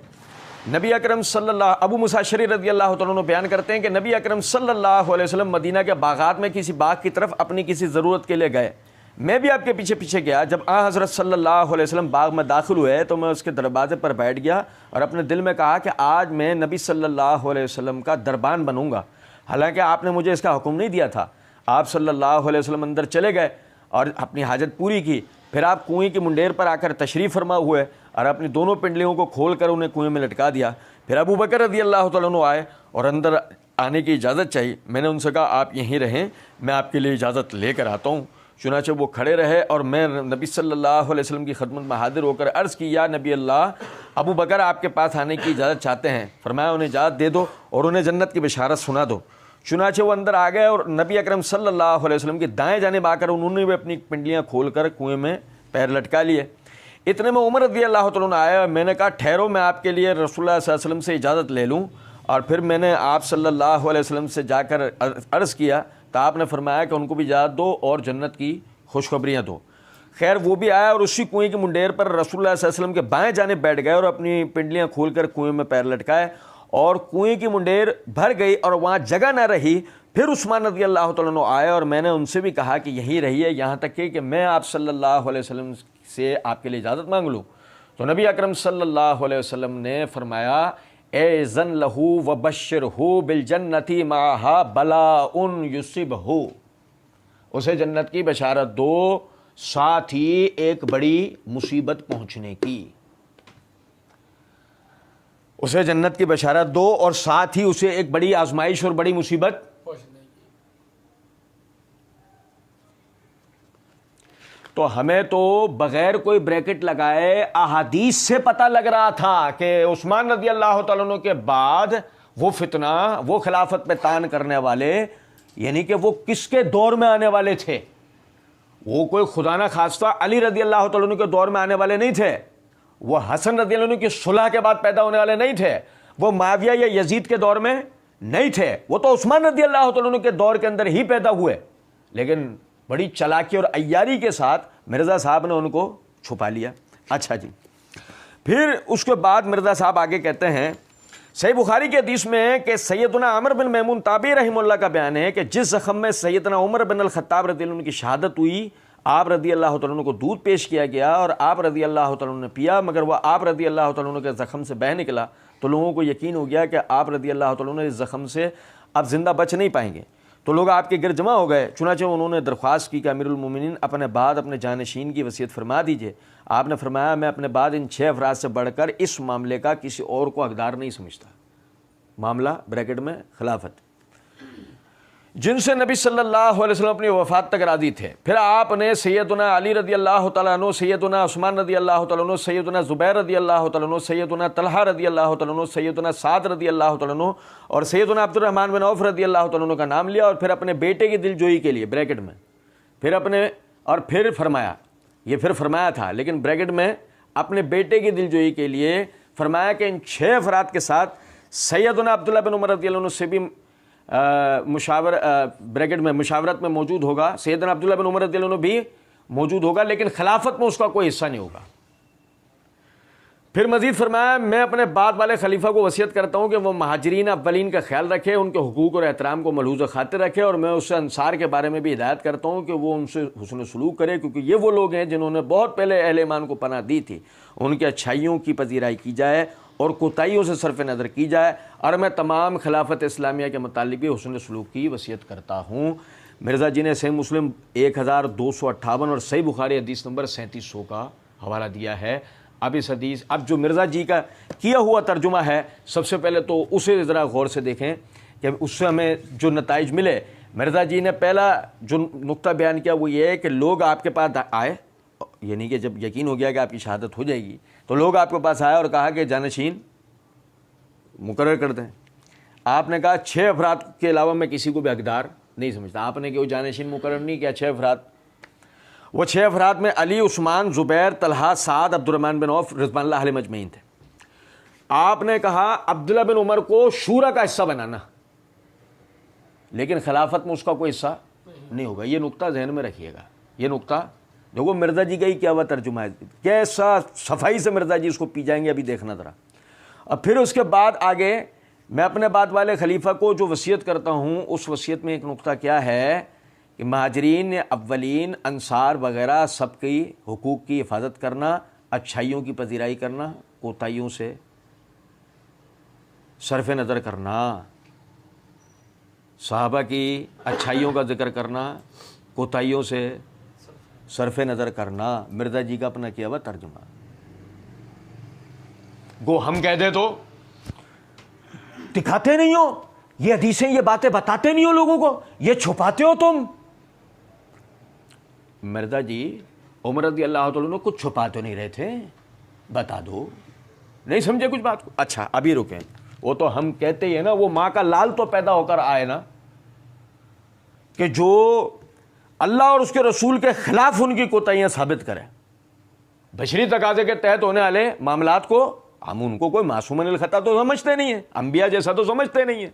نبی اکرم صلی اللہ, ابو موسیٰ اشعری رضی اللہ تعالیٰ عنہ بیان کرتے ہیں کہ نبی اکرم صلی اللہ علیہ وسلم مدینہ کے باغات میں کسی باغ کی طرف اپنی کسی ضرورت کے لیے گئے. میں بھی آپ کے پیچھے پیچھے گیا. جب آن حضرت صلی اللہ علیہ وسلم باغ میں داخل ہوئے تو میں اس کے دروازے پر بیٹھ گیا اور اپنے دل میں کہا کہ آج میں نبی صلی اللہ علیہ وسلم کا دربان بنوں گا. حالانکہ آپ نے مجھے اس کا حکم نہیں دیا تھا. آپ صلی اللہ علیہ وسلم اندر چلے گئے اور اپنی حاجت پوری کی. پھر آپ کنویں کی منڈیر پر آ کر تشریف فرما ہوئے اور اپنی دونوں پنڈلیوں کو کھول کر انہیں کنویں میں لٹکا دیا. پھر ابو بکر رضی اللہ تعالیٰ عنہ آئے اور اندر آنے کی اجازت چاہیے. میں نے ان سے کہا آپ یہیں رہیں, میں آپ کے لیے اجازت لے کر آتا ہوں. چنانچہ وہ کھڑے رہے اور میں نبی صلی اللہ علیہ وسلم کی خدمت میں حاضر ہو کر عرض کی, یا نبی اللہ, ابو بکر آپ کے پاس آنے کی اجازت چاہتے ہیں. فرمایا انہیں اجازت دے دو اور انہیں جنت کی بشارت سنا دو. چنانچہ وہ اندر آ گئے اور نبی اکرم صلی اللہ علیہ وسلم کی دائیں جانب آ کر انہوں نے بھی اپنی پنڈلیاں کھول کر کنویں میں پیر لٹکا لیے. اتنے میں عمر رضی اللہ تعالیٰ عنہ آیا اور میں نے کہا ٹھہرو, میں آپ کے لیے رسول اللہ صلی اللہ علیہ وسلم سے اجازت لے لوں. اور پھر میں نے آپ صلی اللہ علیہ وسلم سے جا کر عرض کیا تو آپ نے فرمایا کہ ان کو بھی اجازت دو اور جنت کی خوشخبریاں دو. خیر وہ بھی آیا اور اسی کنویں کی منڈیر پر رسول اللہ صلی اللہ علیہ وسلم کے بائیں جانب بیٹھ گئے اور اپنی پنڈلیاں کھول کر کنویں میں پیر لٹکائے اور کنویں کی منڈیر بھر گئی اور وہاں جگہ نہ رہی. پھر عثمان رضی اللہ تعالیٰ عنہ آئے اور میں نے ان سے بھی کہا کہ یہیں رہیے یہاں تک کہ میں آپ صلی اللہ علیہ وسلم سے آپ کے لیے اجازت مانگ لوں. تو نبی اکرم صلی اللہ علیہ وسلم نے فرمایا اے زن لہو وبشرہو بالجنتی معہا بلاء یصبہو, اسے جنت کی بشارت دو ساتھ ہی ایک بڑی مصیبت پہنچنے کی. اسے جنت کی بشارت دو اور ساتھ ہی اسے ایک بڑی آزمائش اور بڑی مصیبت پہنچنے کی. تو ہمیں تو بغیر کوئی بریکٹ لگائے احادیث سے پتہ لگ رہا تھا کہ عثمان رضی اللہ تعالیٰ عنہ کے بعد وہ فتنہ, وہ خلافت پہ تان کرنے والے, یعنی کہ وہ کس کے دور میں آنے والے تھے. وہ کوئی خدا نہ خواستہ علی رضی اللہ تعالیٰ عنہ کے دور میں آنے والے نہیں تھے, وہ حسن رضی اللہ عنہ کی صلح کے بعد پیدا ہونے والے نہیں تھے, وہ معاویہ یا یزید کے دور میں نہیں تھے, وہ تو عثمان رضی اللہ تعالیٰ عنہ کے دور کے اندر ہی پیدا ہوئے. لیکن بڑی چلاکی اور عیاری کے ساتھ مرزا صاحب نے ان کو چھپا لیا. اچھا جی, پھر اس کے بعد مرزا صاحب آگے کہتے ہیں صحیح بخاری کے حدیث میں کہ سیدنا عمر بن میمون تابعی رحمہ اللہ کا بیان ہے کہ جس زخم میں سیدنا عمر بن الخطاب رضی اللہ عنہ کی شہادت ہوئی, آپ رضی اللہ تعالیٰ عنہ کو دودھ پیش کیا گیا اور آپ رضی اللہ تعالیٰ عنہ نے پیا, مگر وہ آپ رضی اللہ تعالیٰ عنہ کے زخم سے بہہ نکلا. تو لوگوں کو یقین ہو گیا کہ آپ رضی اللہ تعالیٰ عنہ اس زخم سے اب زندہ بچ نہیں پائیں گے. تو لوگ آپ کے گرد جمع ہو گئے. چنانچہ انہوں نے درخواست کی کہ امیر المومنین اپنے بعد اپنے جانشین کی وصیت فرما دیجئے. آپ نے فرمایا میں اپنے بعد ان 6 افراد سے بڑھ کر اس معاملے کا کسی اور کو حقدار نہیں سمجھتا. معاملہ بریکٹ میں خلافت, جن سے نبی صلی اللہ علیہ وسلم اپنی وفات تک راضی تھے. پھر آپ نے سیدنا علی رضی اللہ تعالیٰ عنہ, سیدنا عثمان رضی اللہ تعالیٰ عنہ, سیدنا زبیر رضی اللہ تعالیٰ عنہ, سیدنا طلحہ رضی اللہ تعالیٰ عنہ, سیدنا سعد رضی اللہ تعالیٰ عنہ اور سیدنا عبد الرحمن بن عوف رضی اللہ تعالیٰ عنہ کا نام لیا. اور پھر اپنے بیٹے کی دل جوئی کے لیے بریکٹ میں, پھر اپنے اور پھر فرمایا تھا، لیکن بریکٹ میں اپنے بیٹے کی دلجوئی کے لیے فرمایا کہ ان 6 افراد کے ساتھ سیدنا عبداللہ بن عمر رضی اللہ عنہ سے بھی بریکٹ میں مشاورت میں موجود ہوگا، سیدنا عبداللہ بن عمر رضی اللہ عنہ بھی موجود ہوگا، لیکن خلافت میں اس کا کوئی حصہ نہیں ہوگا۔ پھر مزید فرمایا میں اپنے بعد والے خلیفہ کو وصیت کرتا ہوں کہ وہ مہاجرین اولین کا خیال رکھے، ان کے حقوق اور احترام کو ملحوظ خاطر رکھے، اور میں اس سے انصار کے بارے میں بھی ہدایت کرتا ہوں کہ وہ ان سے حسن سلوک کرے، کیونکہ یہ وہ لوگ ہیں جنہوں نے بہت پہلے اہل ایمان کو پناہ دی تھی۔ ان کی اچھائیوں کی پذیرائی کی جائے اور کوتاہیوں سے صرف نظر کی جائے، اور میں تمام خلافت اسلامیہ کے متعلق بھی حسن سلوک کی وصیت کرتا ہوں۔ مرزا جی نے صحیح مسلم 1258 اور صحیح بخاری حدیث نمبر 3700 کا حوالہ دیا ہے۔ اب جو مرزا جی کا کیا ہوا ترجمہ ہے، سب سے پہلے تو اسے ذرا غور سے دیکھیں کہ اس سے ہمیں جو نتائج ملے۔ مرزا جی نے پہلا جو نقطہ بیان کیا وہ یہ ہے کہ لوگ آپ کے پاس آئے، یعنی کہ جب یقین ہو گیا کہ آپ کی شہادت ہو جائے گی تو لوگ آپ کے پاس آئے اور کہا کہ جانشین مقرر کر دیں۔ آپ نے کہا 6 افراد کے علاوہ میں کسی کو بھی حقدار نہیں سمجھتا۔ آپ نے کہ وہ جانشین مقرر نہیں کیا، 6 افراد، وہ 6 افراد میں علی، عثمان، زبیر، طلحہ، سعد، عبد الرحمن بن عوف رضوان اللہ علیہ مجمعین تھے۔ آپ نے کہا عبداللہ بن عمر کو شورا کا حصہ بنانا، لیکن خلافت میں اس کا کوئی حصہ نہیں ہوگا۔ یہ نقطہ ذہن میں رکھیے گا، یہ نقطہ دیکھو مرزا جی کا ہی کیا ہوا ترجمہ ہے، کیسا صفائی سے مرزا جی اس کو پی جائیں گے، ابھی دیکھنا ذرا۔ اب پھر اس کے بعد آگے میں اپنے بعد والے خلیفہ کو جو وصیت کرتا ہوں، اس وصیت میں ایک نقطہ کیا ہے کہ مہاجرین اولین، انصار وغیرہ سب کی حقوق کی حفاظت کرنا، اچھائیوں کی پذیرائی کرنا، کوتاہیوں سے صرف نظر کرنا، صحابہ کی اچھائیوں کا ذکر کرنا، کوتاہیوں سے صرف نظر کرنا۔ مرزا جی کا اپنا کیا ہوا ترجمہ۔ گو ہم کہہ دیں تو دکھاتے نہیں ہو یہ حدیثیں، یہ باتیں بتاتے نہیں ہو لوگوں کو، یہ چھپاتے ہو تم۔ مرزا جی عمر رضی اللہ تعالیٰ عنہ کچھ چھپا تو نہیں رہے تھے، بتا دو، نہیں سمجھے کچھ بات کو؟ اچھا ابھی رکیں، وہ تو ہم کہتے ہی ہیں نا، وہ ماں کا لال تو پیدا ہو کر آئے نا، کہ جو اللہ اور اس کے رسول کے خلاف ان کی کوتاہیاں ثابت کریں۔ بشری تقاضے کے تحت ہونے والے معاملات کو ہم ان کو کوئی معصوم من الخطا تو سمجھتے نہیں ہیں، انبیاء جیسا تو سمجھتے نہیں ہیں،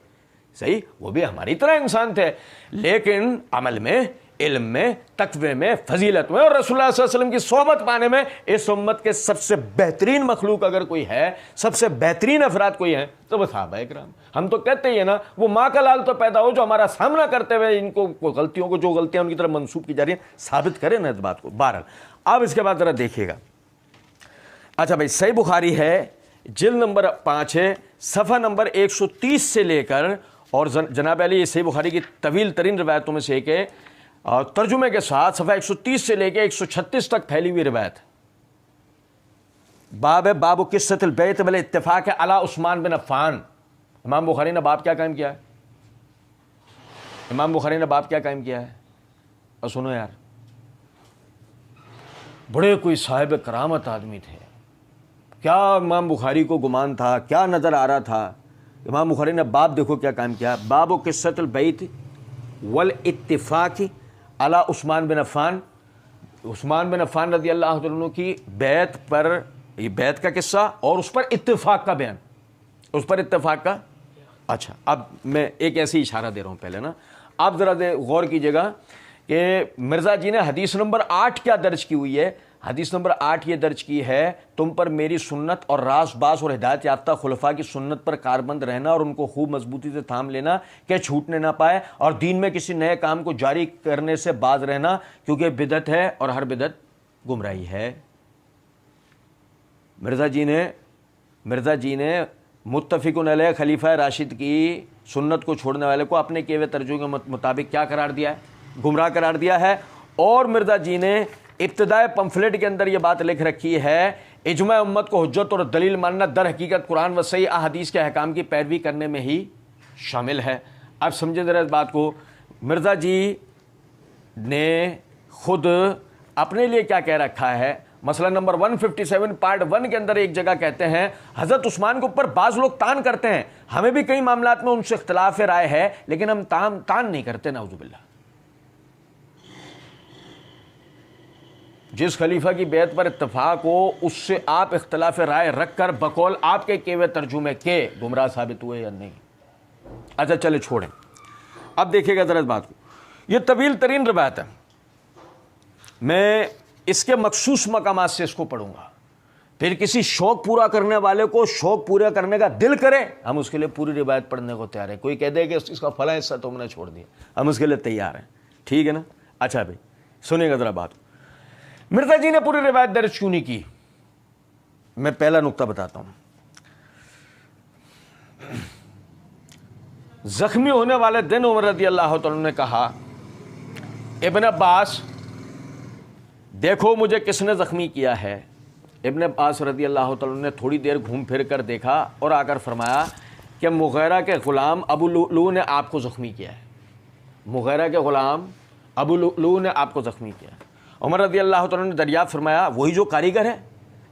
صحیح، وہ بھی ہماری طرح انسان تھے، لیکن عمل میں، علم میں، تقوی میں، فضیلت میں اور رسول اللہ صلی اللہ علیہ وسلم کی صحبت پانے میں اس امت کے سب سے بہترین مخلوق اگر کوئی ہے، سب سے بہترین افراد کوئی ہیں تو وہ صحابہ اکرام۔ ہم تو کہتے ہی ہیں نا، وہ ماں کا لال تو پیدا ہو جو ہمارا سامنا کرتے ہوئے ان کو غلطیوں کو، جو غلطیاں ان کی طرف منسوب کی جا رہی ہیں، ثابت کریں نا اس بات کو۔ بہرحال اب اس کے بعد ذرا دیکھیے گا۔ اچھا بھائی، صحیح بخاری ہے، جلد نمبر 5 ہے، صفحہ نمبر 130 سے لے کر، اور جناب علی یہ صحیح بخاری کی طویل ترین روایتوں میں سے ایک ہے، اور ترجمے کے ساتھ صفحہ 130 سے لے کے 136 تک پھیلی ہوئی روایت۔ باب ہے باب قصۃ البیت والاتفاق علی عثمان بن عفان۔ امام بخاری نے باب کیا قائم کیا ہے؟ امام بخاری نے باب کیا قائم کیا ہے؟ اور سنو یار، بڑے کوئی صاحب کرامت آدمی تھے، کیا امام بخاری کو گمان تھا، کیا نظر آ رہا تھا؟ امام بخاری نے باب دیکھو کیا قائم کیا، باب قصۃ البیت والاتفاق علی عثمان بن عفان۔ عثمان بن عفان رضی اللہ عنہ کی بیعت پر، یہ بیعت کا قصہ اور اس پر اتفاق کا بیان، اس پر اتفاق کا۔ اچھا اب میں ایک ایسی اشارہ دے رہا ہوں پہلے نا، آپ ذرا غور کیجئے گا کہ مرزا جی نے حدیث نمبر 8 کیا درج کی ہوئی ہے۔ حدیث نمبر 8 یہ درج کی ہے، تم پر میری سنت اور راست باز اور ہدایت یافتہ خلفاء کی سنت پر کاربند رہنا اور ان کو خوب مضبوطی سے تھام لینا کہ چھوٹنے نہ پائے، اور دین میں کسی نئے کام کو جاری کرنے سے باز رہنا، کیونکہ بدعت ہے اور ہر بدعت گمراہی ہے۔ مرزا جی نے متفق علیہ خلیفہ راشد کی سنت کو چھوڑنے والے کو اپنے کیے ہوئے ترجمے کے مطابق کیا قرار دیا ہے؟ گمراہ قرار دیا ہے۔ اور مرزا جی نے ابتدائے پمفلٹ کے اندر یہ بات لکھ رکھی ہے، اجماع امت کو حجت اور دلیل ماننا در حقیقت قرآن و صحیح احادیث کے احکام کی پیروی کرنے میں ہی شامل ہے۔ اب سمجھیں ذرا اس بات کو، مرزا جی نے خود اپنے لیے کیا کہہ رکھا ہے۔ مسئلہ نمبر 157 پارٹ 1 کے اندر ایک جگہ کہتے ہیں، حضرت عثمان کے اوپر بعض لوگ تان کرتے ہیں، ہمیں بھی کئی معاملات میں ان سے اختلاف رائے ہے، لیکن ہم تان نہیں کرتے، نعوذ باللہ۔ جس خلیفہ کی بیعت پر اتفاق ہو اس سے آپ اختلاف رائے رکھ کر بقول آپ کے کیے ہوئے ترجمے کے گمراہ ثابت ہوئے یا نہیں؟ اچھا چلے چھوڑیں، اب دیکھیے گا ذرا اس بات کو. یہ طویل ترین روایت ہے، میں اس کے مخصوص مقامات سے اس کو پڑھوں گا، پھر کسی شوق پورا کرنے والے کو شوق پورا کرنے کا دل کرے ہم اس کے لیے پوری روایت پڑھنے کو تیار ہیں. کوئی کہہ دے کہ اس کا فلاں حصہ تو ہم نے چھوڑ دیا، ہم اس کے لیے تیار ہیں. ٹھیک ہے نا؟ اچھا بھائی سنیے گا ذرا بات. مرزا جی نے پوری روایت درج کیوں نہیں کی؟ میں پہلا نقطہ بتاتا ہوں. زخمی ہونے والے دن عمر رضی اللہ تعالیٰ نے کہا ابن عباس دیکھو مجھے کس نے زخمی کیا ہے. ابن عباس رضی اللہ تعالیٰ نے تھوڑی دیر گھوم پھر کر دیکھا اور آ کر فرمایا کہ مغیرہ کے غلام ابو لؤلؤ نے آپ کو زخمی کیا ہے. مغیرہ کے غلام ابو لؤلؤ نے آپ کو زخمی کیا ہے. عمر رضی اللہ تعالیٰ نے دریافت فرمایا وہی جو کاریگر ہے؟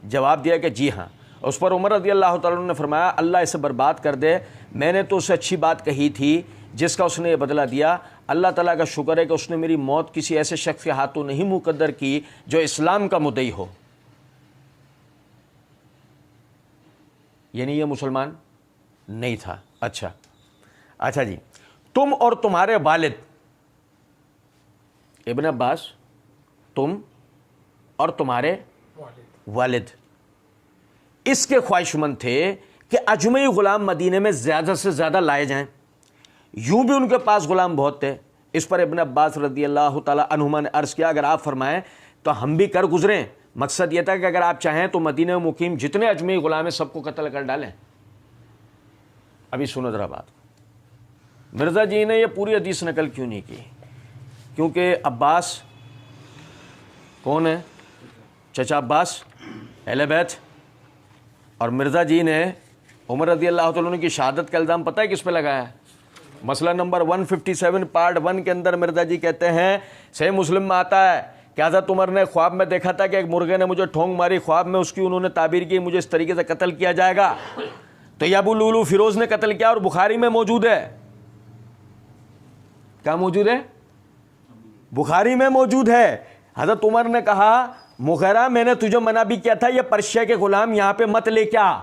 جواب دیا کہ جی ہاں. اس پر عمر رضی اللہ تعالیٰ نے فرمایا اللہ اسے برباد کر دے، میں نے تو اسے اچھی بات کہی تھی جس کا اس نے یہ بدلہ دیا. اللہ تعالیٰ کا شکر ہے کہ اس نے میری موت کسی ایسے شخص کے ہاتھوں نہیں مقدر کی جو اسلام کا مدعی ہو. یعنی یہ مسلمان نہیں تھا. اچھا جی، تم اور تمہارے والد ابن عباس، تم اور تمہارے والد اس کے خواہش مند تھے کہ اجمعی غلام مدینے میں زیادہ سے زیادہ لائے جائیں. یوں بھی ان کے پاس غلام بہت تھے. اس پر ابن عباس رضی اللہ تعالی عنہما نے عرض کیا اگر آپ فرمائیں تو ہم بھی کر گزریں. مقصد یہ تھا کہ اگر آپ چاہیں تو مدینہ میں مقیم جتنے اجمعی غلام ہیں سب کو قتل کر ڈالیں. ابھی سنو ذرا بات. مرزا جی نے یہ پوری حدیث نقل کیوں نہیں کی؟ کیونکہ عباس کون ہے؟ چچا عباس اہل بیت. اور مرزا جی نے عمر رضی اللہ تعالیٰ کی شہادت کا الزام پتہ ہے کس پہ لگایا ہے؟ مسئلہ نمبر 157 پارٹ 1 کے اندر مرزا جی کہتے ہیں صحیح مسلم میں آتا ہے کہ حضرت عمر نے خواب میں دیکھا تھا کہ ایک مرغے نے مجھے ٹھونک ماری، خواب میں اس کی انہوں نے تعبیر کی مجھے اس طریقے سے قتل کیا جائے گا. تو یہ ابو لؤلؤ فیروز نے قتل کیا اور بخاری میں موجود ہے. کیا موجود ہے؟ بخاری میں موجود ہے. حضرت عمر نے کہا مغیرہ میں نے تجھے منع بھی کیا تھا یہ پرشیا کے غلام یہاں پہ مت لے کیا.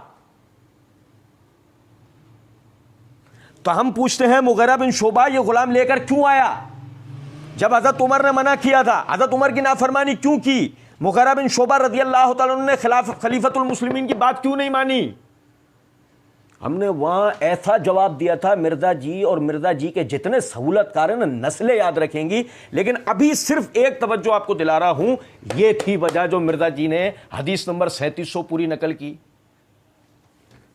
تو ہم پوچھتے ہیں مغیرہ بن شعبہ یہ غلام لے کر کیوں آیا جب حضرت عمر نے منع کیا تھا؟ حضرت عمر کی نافرمانی کیوں کی؟ مغیرہ بن شعبہ رضی اللہ تعالیٰ عنہ نے خلیفۃ المسلمین کی بات کیوں نہیں مانی؟ ہم نے وہاں ایسا جواب دیا تھا مرزا جی اور مرزا جی کے جتنے سہولت کار ہیں نسلیں یاد رکھیں گی. لیکن ابھی صرف ایک توجہ آپ کو دلا رہا ہوں، یہ تھی وجہ جو مرزا جی نے حدیث نمبر 3700 پوری نقل کی.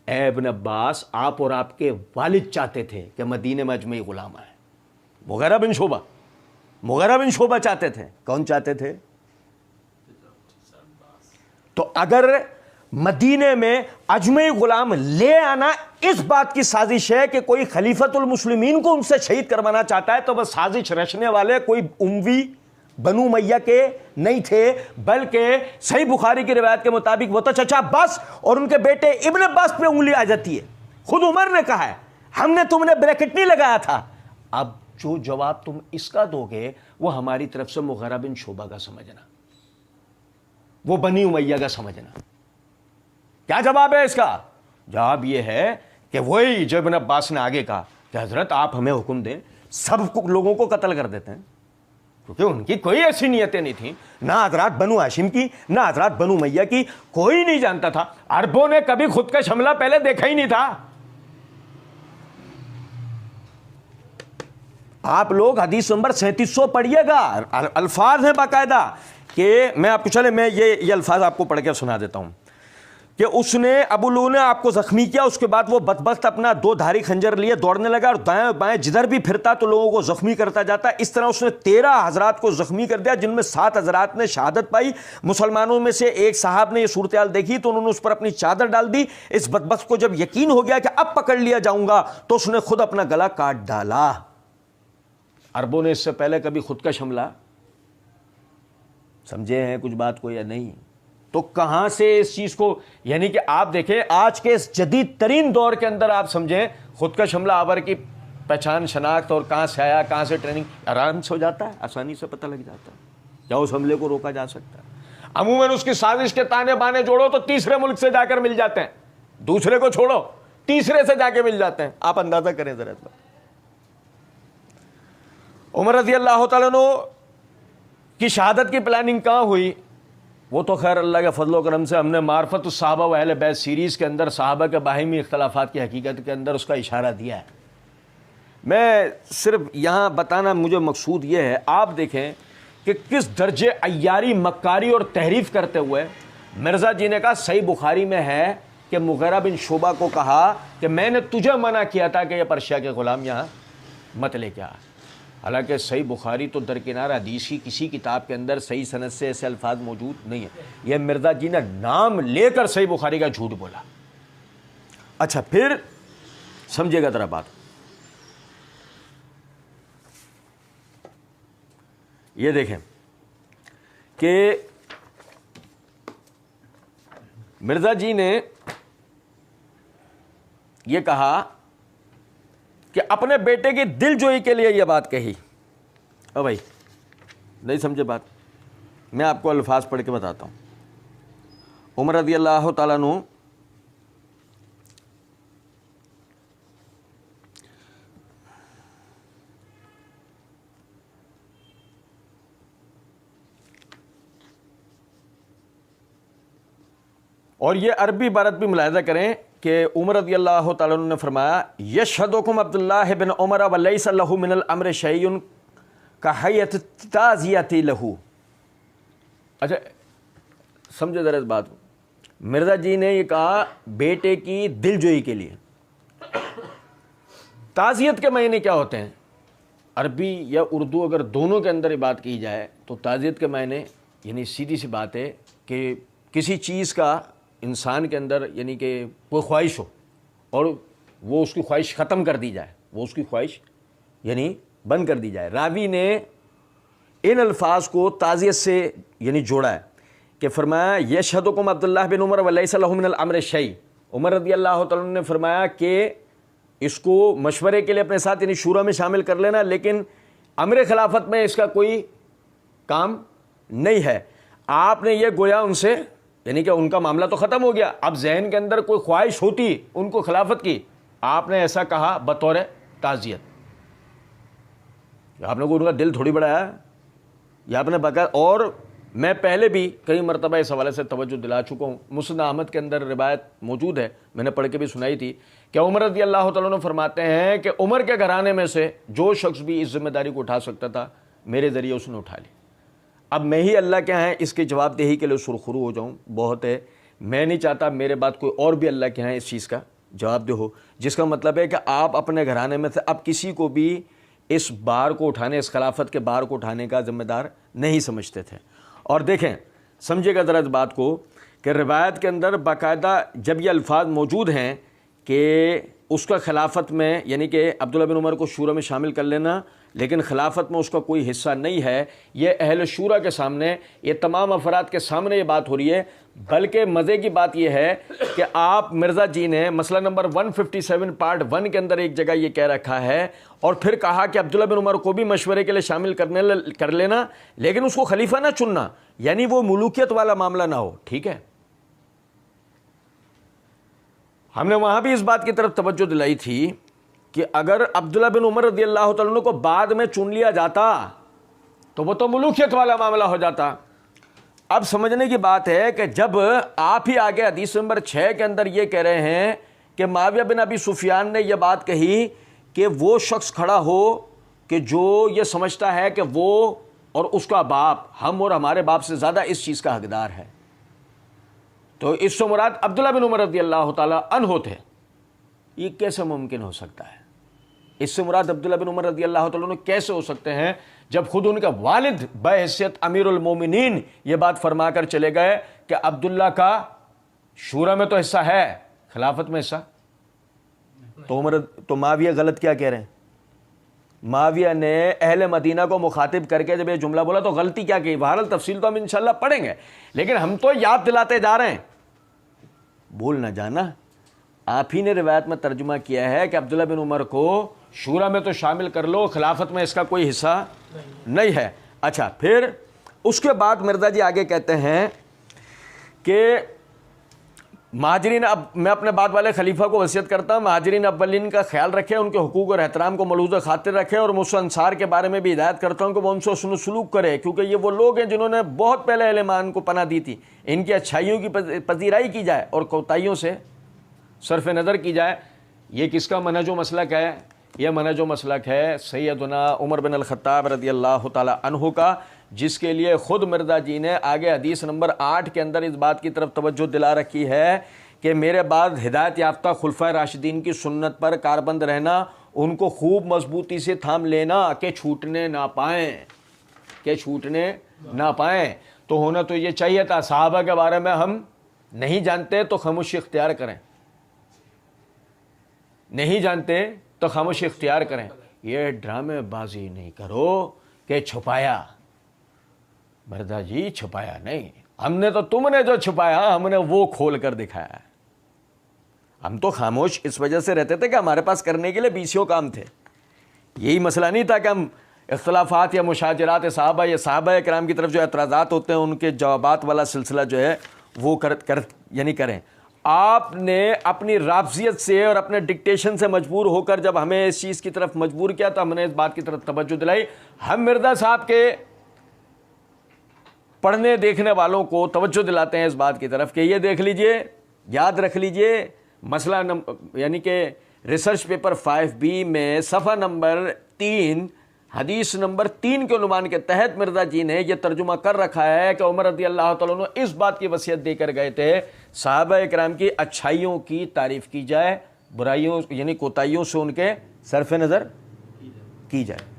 اے ابن عباس آپ اور آپ کے والد چاہتے تھے کہ مدینے میں اجمعی غلام آئے. مغیرہ بن شعبہ چاہتے تھے. کون چاہتے تھے؟ تو اگر مدینے میں اجمعی غلام لے آنا اس بات کی سازش ہے کہ کوئی خلیفۃ المسلمین کو ان سے شہید کروانا چاہتا ہے تو وہ سازش رچنے والے کوئی اموی بنو امیہ کے نہیں تھے، بلکہ صحیح بخاری کی روایت کے مطابق وہ تو چچا عباس اور ان کے بیٹے ابن عباس پہ انگلی آ جاتی ہے. خود عمر نے کہا ہے ہم نے تم نے بریکٹ نہیں لگایا تھا. اب جو جواب تم اس کا دو گے وہ ہماری طرف سے مغیرہ بن شعبہ کا سمجھنا، وہ بنی امیہ کا سمجھنا. کیا جواب ہے اس کا؟ جواب یہ ہے کہ وہی جو ابن عباس نے آگے کہا کہ حضرت آپ ہمیں حکم دیں سب لوگوں کو قتل کر دیتے ہیں، کیونکہ ان کی کوئی ایسی نیتیں نہیں تھیں، نہ حضرات بنو ہاشم کی نہ حضرات بنو امیہ کی. کوئی نہیں جانتا تھا، عربوں نے کبھی خود کا حملہ پہلے دیکھا ہی نہیں تھا. آپ لوگ حدیث نمبر 3700 پڑھیے گا، الفاظ ہیں باقاعدہ کہ میں آپ کو میں یہ الفاظ آپ کو پڑھ کے سنا دیتا ہوں کہ اس نے ابو لؤلؤ نے آپ کو زخمی کیا، اس کے بعد وہ بدبخت اپنا 2 دھاری خنجر لیے دوڑنے لگا اور دائیں بائیں جدھر بھی پھرتا تو لوگوں کو زخمی کرتا جاتا. اس طرح اس نے 13 حضرات کو زخمی کر دیا جن میں 7 حضرات نے شہادت پائی. مسلمانوں میں سے ایک صاحب نے یہ صورتحال دیکھی تو انہوں نے اس پر اپنی چادر ڈال دی. اس بدبخت کو جب یقین ہو گیا کہ اب پکڑ لیا جاؤں گا تو اس نے خود اپنا گلا کاٹ ڈالا. عربوں نے اس سے پہلے کبھی خودکش حملہ سمجھے ہیں کچھ بات کو یا نہیں؟ تو کہاں سے اس چیز کو، یعنی کہ آپ دیکھیں آج کے اس جدید ترین دور کے اندر آپ سمجھیں خودکش حملہ آور کی پہچان شناخت اور کہاں سے آیا کہاں سے ٹریننگ آرام سے ہو جاتا ہے، آسانی سے پتہ لگ جاتا ہے. کیا اس حملے کو روکا جا سکتا ہے؟ عموماً اس کی سازش کے تانے بانے جوڑو تو تیسرے ملک سے جا کر مل جاتے ہیں, دوسرے کو چھوڑو تیسرے سے جا کے مل جاتے ہیں. آپ اندازہ کریں ذرا. عمر رضی اللہ تعالیٰ عنہ کی شہادت کی پلاننگ کہاں ہوئی؟ وہ تو خیر اللہ کے فضل و کرم سے ہم نے معرفت الصحابہ و اہل بیت سیریز کے اندر صحابہ کے باہمی اختلافات کی حقیقت کے اندر اس کا اشارہ دیا ہے. میں صرف یہاں بتانا مجھے مقصود یہ ہے, آپ دیکھیں کہ کس درجے عیاری, مکاری اور تحریف کرتے ہوئے مرزا جی نے کہا صحیح بخاری میں ہے کہ مغیرہ بن شعبہ کو کہا کہ میں نے تجھے منع کیا تھا کہ یہ پرشیا کے غلام یہاں مت لے کے آ. حالانکہ صحیح بخاری تو درکنار حدیث کی کسی کتاب کے اندر صحیح سند سے ایسے الفاظ موجود نہیں ہیں. یہ مرزا جی نے نام لے کر صحیح بخاری کا جھوٹ بولا. اچھا پھر سمجھے گا ذرا بات. یہ دیکھیں کہ مرزا جی نے یہ کہا کہ اپنے بیٹے کی دل جوئی کے لیے یہ بات کہی. او بھائی نہیں سمجھے بات, میں آپ کو الفاظ پڑھ کے بتاتا ہوں. عمر رضی اللہ تعالیٰ عنہ اور یہ عربی عبارت بھی ملاحظہ کریں کہ عمر رضی اللہ تعالیٰ عنہ نے فرمایا یشہدکم عبداللہ بن عمر ولیس لہ من الامر شیء کحیۃ التعزیۃ لہ. اچھا سمجھے ذرا اس بات کو. مرزا جی نے یہ کہا بیٹے کی دل جوئی کے لیے. تعزیت کے معنی کیا ہوتے ہیں؟ عربی یا اردو اگر دونوں کے اندر یہ بات کی جائے تو تعزیت کے معنی یعنی سیدھی سی بات ہے کہ کسی چیز کا انسان کے اندر یعنی کہ کوئی خواہش ہو اور وہ اس کی خواہش ختم کر دی جائے, وہ اس کی خواہش یعنی بند کر دی جائے. راوی نے ان الفاظ کو تعزیت سے یعنی جوڑا ہے کہ فرمایا یشہدکم عبداللہ بن عمر ولیس لہ من الامر شیء. عمر رضی اللہ تعالیٰ عنہ نے فرمایا کہ اس کو مشورے کے لیے اپنے ساتھ یعنی شورا میں شامل کر لینا, لیکن امر خلافت میں اس کا کوئی کام نہیں ہے. آپ نے یہ گویا ان سے یعنی کہ ان کا معاملہ تو ختم ہو گیا, اب ذہن کے اندر کوئی خواہش ہوتی ان کو خلافت کی, آپ نے ایسا کہا بطور تعزیت. آپ نے کوئی ان کا دل تھوڑی بڑھایا یا آپ نے بقا. اور میں پہلے بھی کئی مرتبہ اس حوالے سے توجہ دلا چکا ہوں, مسند احمد کے اندر روایت موجود ہے, میں نے پڑھ کے بھی سنائی تھی کہ عمر رضی اللہ تعالیٰ عنہ فرماتے ہیں کہ عمر کے گھرانے میں سے جو شخص بھی اس ذمہ داری کو اٹھا سکتا تھا میرے ذریعے اس نے اٹھا لی. اب میں ہی اللہ کے ہیں اس کی جواب دہی کے لیے سرخرو ہو جاؤں بہت ہے, میں نہیں چاہتا میرے بعد کوئی اور بھی اللہ کے ہیں اس چیز کا جواب دہ ہو, جس کا مطلب ہے کہ آپ اپنے گھرانے میں سے اب کسی کو بھی اس بار کو اٹھانے, اس خلافت کے بار کو اٹھانے کا ذمہ دار نہیں سمجھتے تھے. اور دیکھیں سمجھے گا ذرا اس بات کو کہ روایت کے اندر باقاعدہ جب یہ الفاظ موجود ہیں کہ اس کا خلافت میں یعنی کہ عبداللہ بن عمر کو شورا میں شامل کر لینا لیکن خلافت میں اس کا کوئی حصہ نہیں ہے, یہ اہل شورا کے سامنے, یہ تمام افراد کے سامنے یہ بات ہو رہی ہے. بلکہ مزے کی بات یہ ہے کہ آپ مرزا جی نے مسئلہ نمبر 157 پارٹ 1 کے اندر ایک جگہ یہ کہہ رکھا ہے اور پھر کہا کہ عبداللہ بن عمر کو بھی مشورے کے لیے شامل کر لینا لیکن اس کو خلیفہ نہ چننا, یعنی وہ ملوکیت والا معاملہ نہ ہو. ٹھیک ہے, ہم نے وہاں بھی اس بات کی طرف توجہ دلائی تھی کہ اگر عبداللہ بن عمر رضی اللہ تعالیٰ عنہ کو بعد میں چن لیا جاتا تو وہ تو ملوکیت والا معاملہ ہو جاتا. اب سمجھنے کی بات ہے کہ جب آپ ہی آگے حدیث نمبر 6 کے اندر یہ کہہ رہے ہیں کہ معاویہ بن ابی سفیان نے یہ بات کہی کہ وہ شخص کھڑا ہو کہ جو یہ سمجھتا ہے کہ وہ اور اس کا باپ ہم اور ہمارے باپ سے زیادہ اس چیز کا حقدار ہے, تو اس سے مراد عبداللہ بن عمر رضی اللہ تعالیٰ عنہ تھے. یہ کیسے ممکن ہو سکتا ہے؟ اس سے مراد عبداللہ بن عمر رضی اللہ تعالیٰ عنہ کیسے ہو سکتے ہیں جب خود ان کا والد بحیثیت امیر المومنین یہ بات فرما کر چلے گئے کہ عبداللہ کا شورا میں تو حصہ ہے, خلافت میں حصہ تو معاویہ غلط کیا کہہ رہے ہیں؟ معاویہ نے اہل مدینہ کو مخاطب کر کے جب یہ جملہ بولا تو غلطی کیا کی؟ بہرحال تفصیل تو ہم انشاءاللہ پڑھیں گے, لیکن ہم تو یاد دلاتے جا رہے ہیں, بھول نہ جانا. آپ ہی نے روایت میں ترجمہ کیا ہے کہ عبداللہ بن عمر کو شورا میں تو شامل کر لو, خلافت میں اس کا کوئی حصہ نہیں ہے. اچھا پھر اس کے بعد مرزا جی آگے کہتے ہیں کہ مہاجرین، اب میں اپنے بعد والے خلیفہ کو وصیت کرتا ہوں مہاجرین اولین کا خیال رکھے، ان کے حقوق اور احترام کو ملحوظ خاطر رکھے، اور مجھ سے انصار کے بارے میں بھی ہدایت کرتا ہوں کہ وہ ان سے حسن سلوک کرے، کیونکہ یہ وہ لوگ ہیں جنہوں نے بہت پہلے اہل ایمان کو پناہ دی تھی۔ ان کی اچھائیوں کی پذیرائی کی جائے اور کوتاہیوں سے صرف نظر کی جائے۔ یہ کس کا منہج و مسلک ہے؟ یہ منہج و مسلک ہے سیدنا عمر بن الخطاب رضی اللہ تعالی عنہ کا، جس کے لیے خود مرزا جی نے آگے حدیث نمبر 8 کے اندر اس بات کی طرف توجہ دلا رکھی ہے کہ میرے بعد ہدایت یافتہ خلفائے راشدین کی سنت پر کاربند رہنا، ان کو خوب مضبوطی سے تھام لینا کہ چھوٹنے نہ پائیں، تو ہونا تو یہ چاہیے تھا صحابہ کے بارے میں ہم نہیں جانتے تو خاموشی اختیار کریں، نہیں جانتے تو خاموشی اختیار کریں، یہ ڈرامے بازی نہیں کرو کہ چھپایا۔ مرزا جی چھپایا نہیں، ہم نے تو تم نے جو چھپایا ہم نے وہ کھول کر دکھایا۔ ہم تو خاموش اس وجہ سے رہتے تھے کہ ہمارے پاس کرنے کے لیے بیسیوں کام تھے، یہی مسئلہ نہیں تھا کہ ہم اختلافات یا مشاجرات صحابہ یا صحابہ کرام کی طرف جو اعتراضات ہوتے ہیں ان کے جوابات والا سلسلہ جو ہے وہ کریں۔ آپ نے اپنی رافضیت سے اور اپنے ڈکٹیشن سے مجبور ہو کر جب ہمیں اس چیز کی طرف مجبور کیا تو ہم نے اس بات کی طرف توجہ دلائی۔ ہم مرزا صاحب کے پڑھنے دیکھنے والوں کو توجہ دلاتے ہیں اس بات کی طرف کہ یہ دیکھ لیجئے، یاد رکھ لیجئے، مسئلہ یعنی کہ ریسرچ پیپر 5B میں صفحہ نمبر 3 حدیث نمبر 3 کے عنوان کے تحت مرزا جی نے یہ ترجمہ کر رکھا ہے کہ عمر رضی اللہ تعالیٰ عنہ اس بات کی وصیت دے کر گئے تھے صحابہ کرام کی اچھائیوں کی تعریف کی جائے، برائیوں یعنی کوتاہیوں سے ان کے صرف نظر کی جائے۔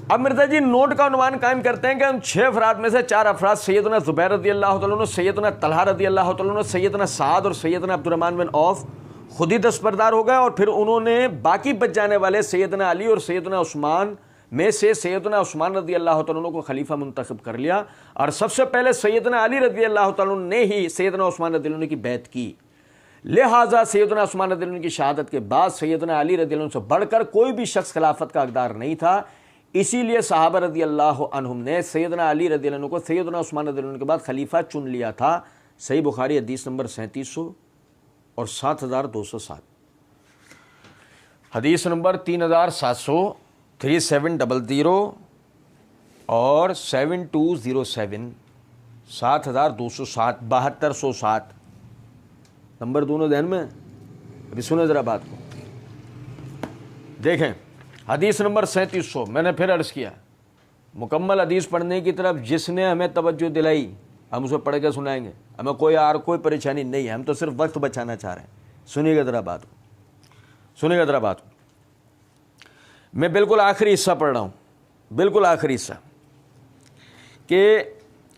اب مرزا جی نوٹ کا عنوان قائم کرتے ہیں کہ ان 6 افراد میں سے 4 افراد سیدنا زبیر رضی اللہ تعالیٰ عنہ، سیدنا طلحہ رضی اللہ تعالیٰ عنہ، سیدنا سعد اور سیدنا عبد الرحمن بن عوف خود ہی دستبردار ہو گئے، اور پھر انہوں نے باقی بچ جانے والے سیدنا علی اور سیدنا عثمان میں سے سیدنا عثمان رضی اللہ تعالیٰ عنہ کو خلیفہ منتخب کر لیا، اور سب سے پہلے سیدنا علی رضی اللہ تعالیٰ عنہ نے ہی سیدنا عثمان رضی اللہ عنہ کی بیعت کی۔ لہٰذا سیدنا عثمان رضی اللہ عنہ کی شہادت کے بعد سیدنا علی رضی اللہ عنہ سے بڑھ کر کوئی بھی شخص خلافت کا حقدار نہیں تھا، اسی لیے صحابہ رضی اللہ عنہم نے سیدنا علی رضی اللہ عنہ کو سیدنا عثمان رضی اللہ عنہ کے بعد خلیفہ چن لیا تھا۔ صحیح بخاری حدیث نمبر 3700 اور 7207، حدیث نمبر 3700 3700 اور 7207 7207 7207 نمبر دونوں ذہن میں۔ ابھی سنیں ذرا بات کو، دیکھیں حدیث نمبر 3700۔ میں نے پھر عرض کیا مکمل حدیث پڑھنے کی طرف جس نے ہمیں توجہ دلائی ہم اسے پڑھ کے سنائیں گے، ہمیں کوئی پریشانی نہیں ہے، ہم تو صرف وقت بچانا چاہ رہے ہیں۔ سنیے گا ذرا بات کو، میں بالکل آخری حصہ پڑھ رہا ہوں، بالکل آخری حصہ، کہ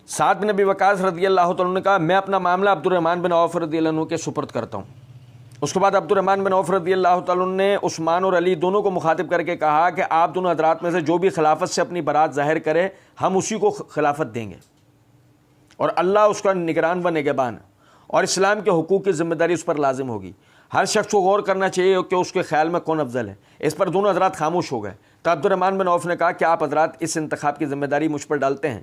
سعد بن ابی وقاص رضی اللہ تعالیٰ نے کہا میں اپنا معاملہ عبد الرحمن بن عوف رضی اللہ عنہ کے سپرد کرتا ہوں۔ اس کے بعد عبد الرحمن بن عوف رضی اللہ تعالیٰ عنہ نے عثمان اور علی دونوں کو مخاطب کر کے کہا کہ آپ دونوں حضرات میں سے جو بھی خلافت سے اپنی برات ظاہر کرے ہم اسی کو خلافت دیں گے، اور اللہ اس کا نگران و نگہبان، اور اسلام کے حقوق کی ذمہ داری اس پر لازم ہوگی۔ ہر شخص کو غور کرنا چاہیے کہ اس کے خیال میں کون افضل ہے۔ اس پر دونوں حضرات خاموش ہو گئے، تو عبد الرحمن بن عوف نے کہا کہ آپ حضرات اس انتخاب کی ذمہ داری مجھ پر ڈالتے ہیں۔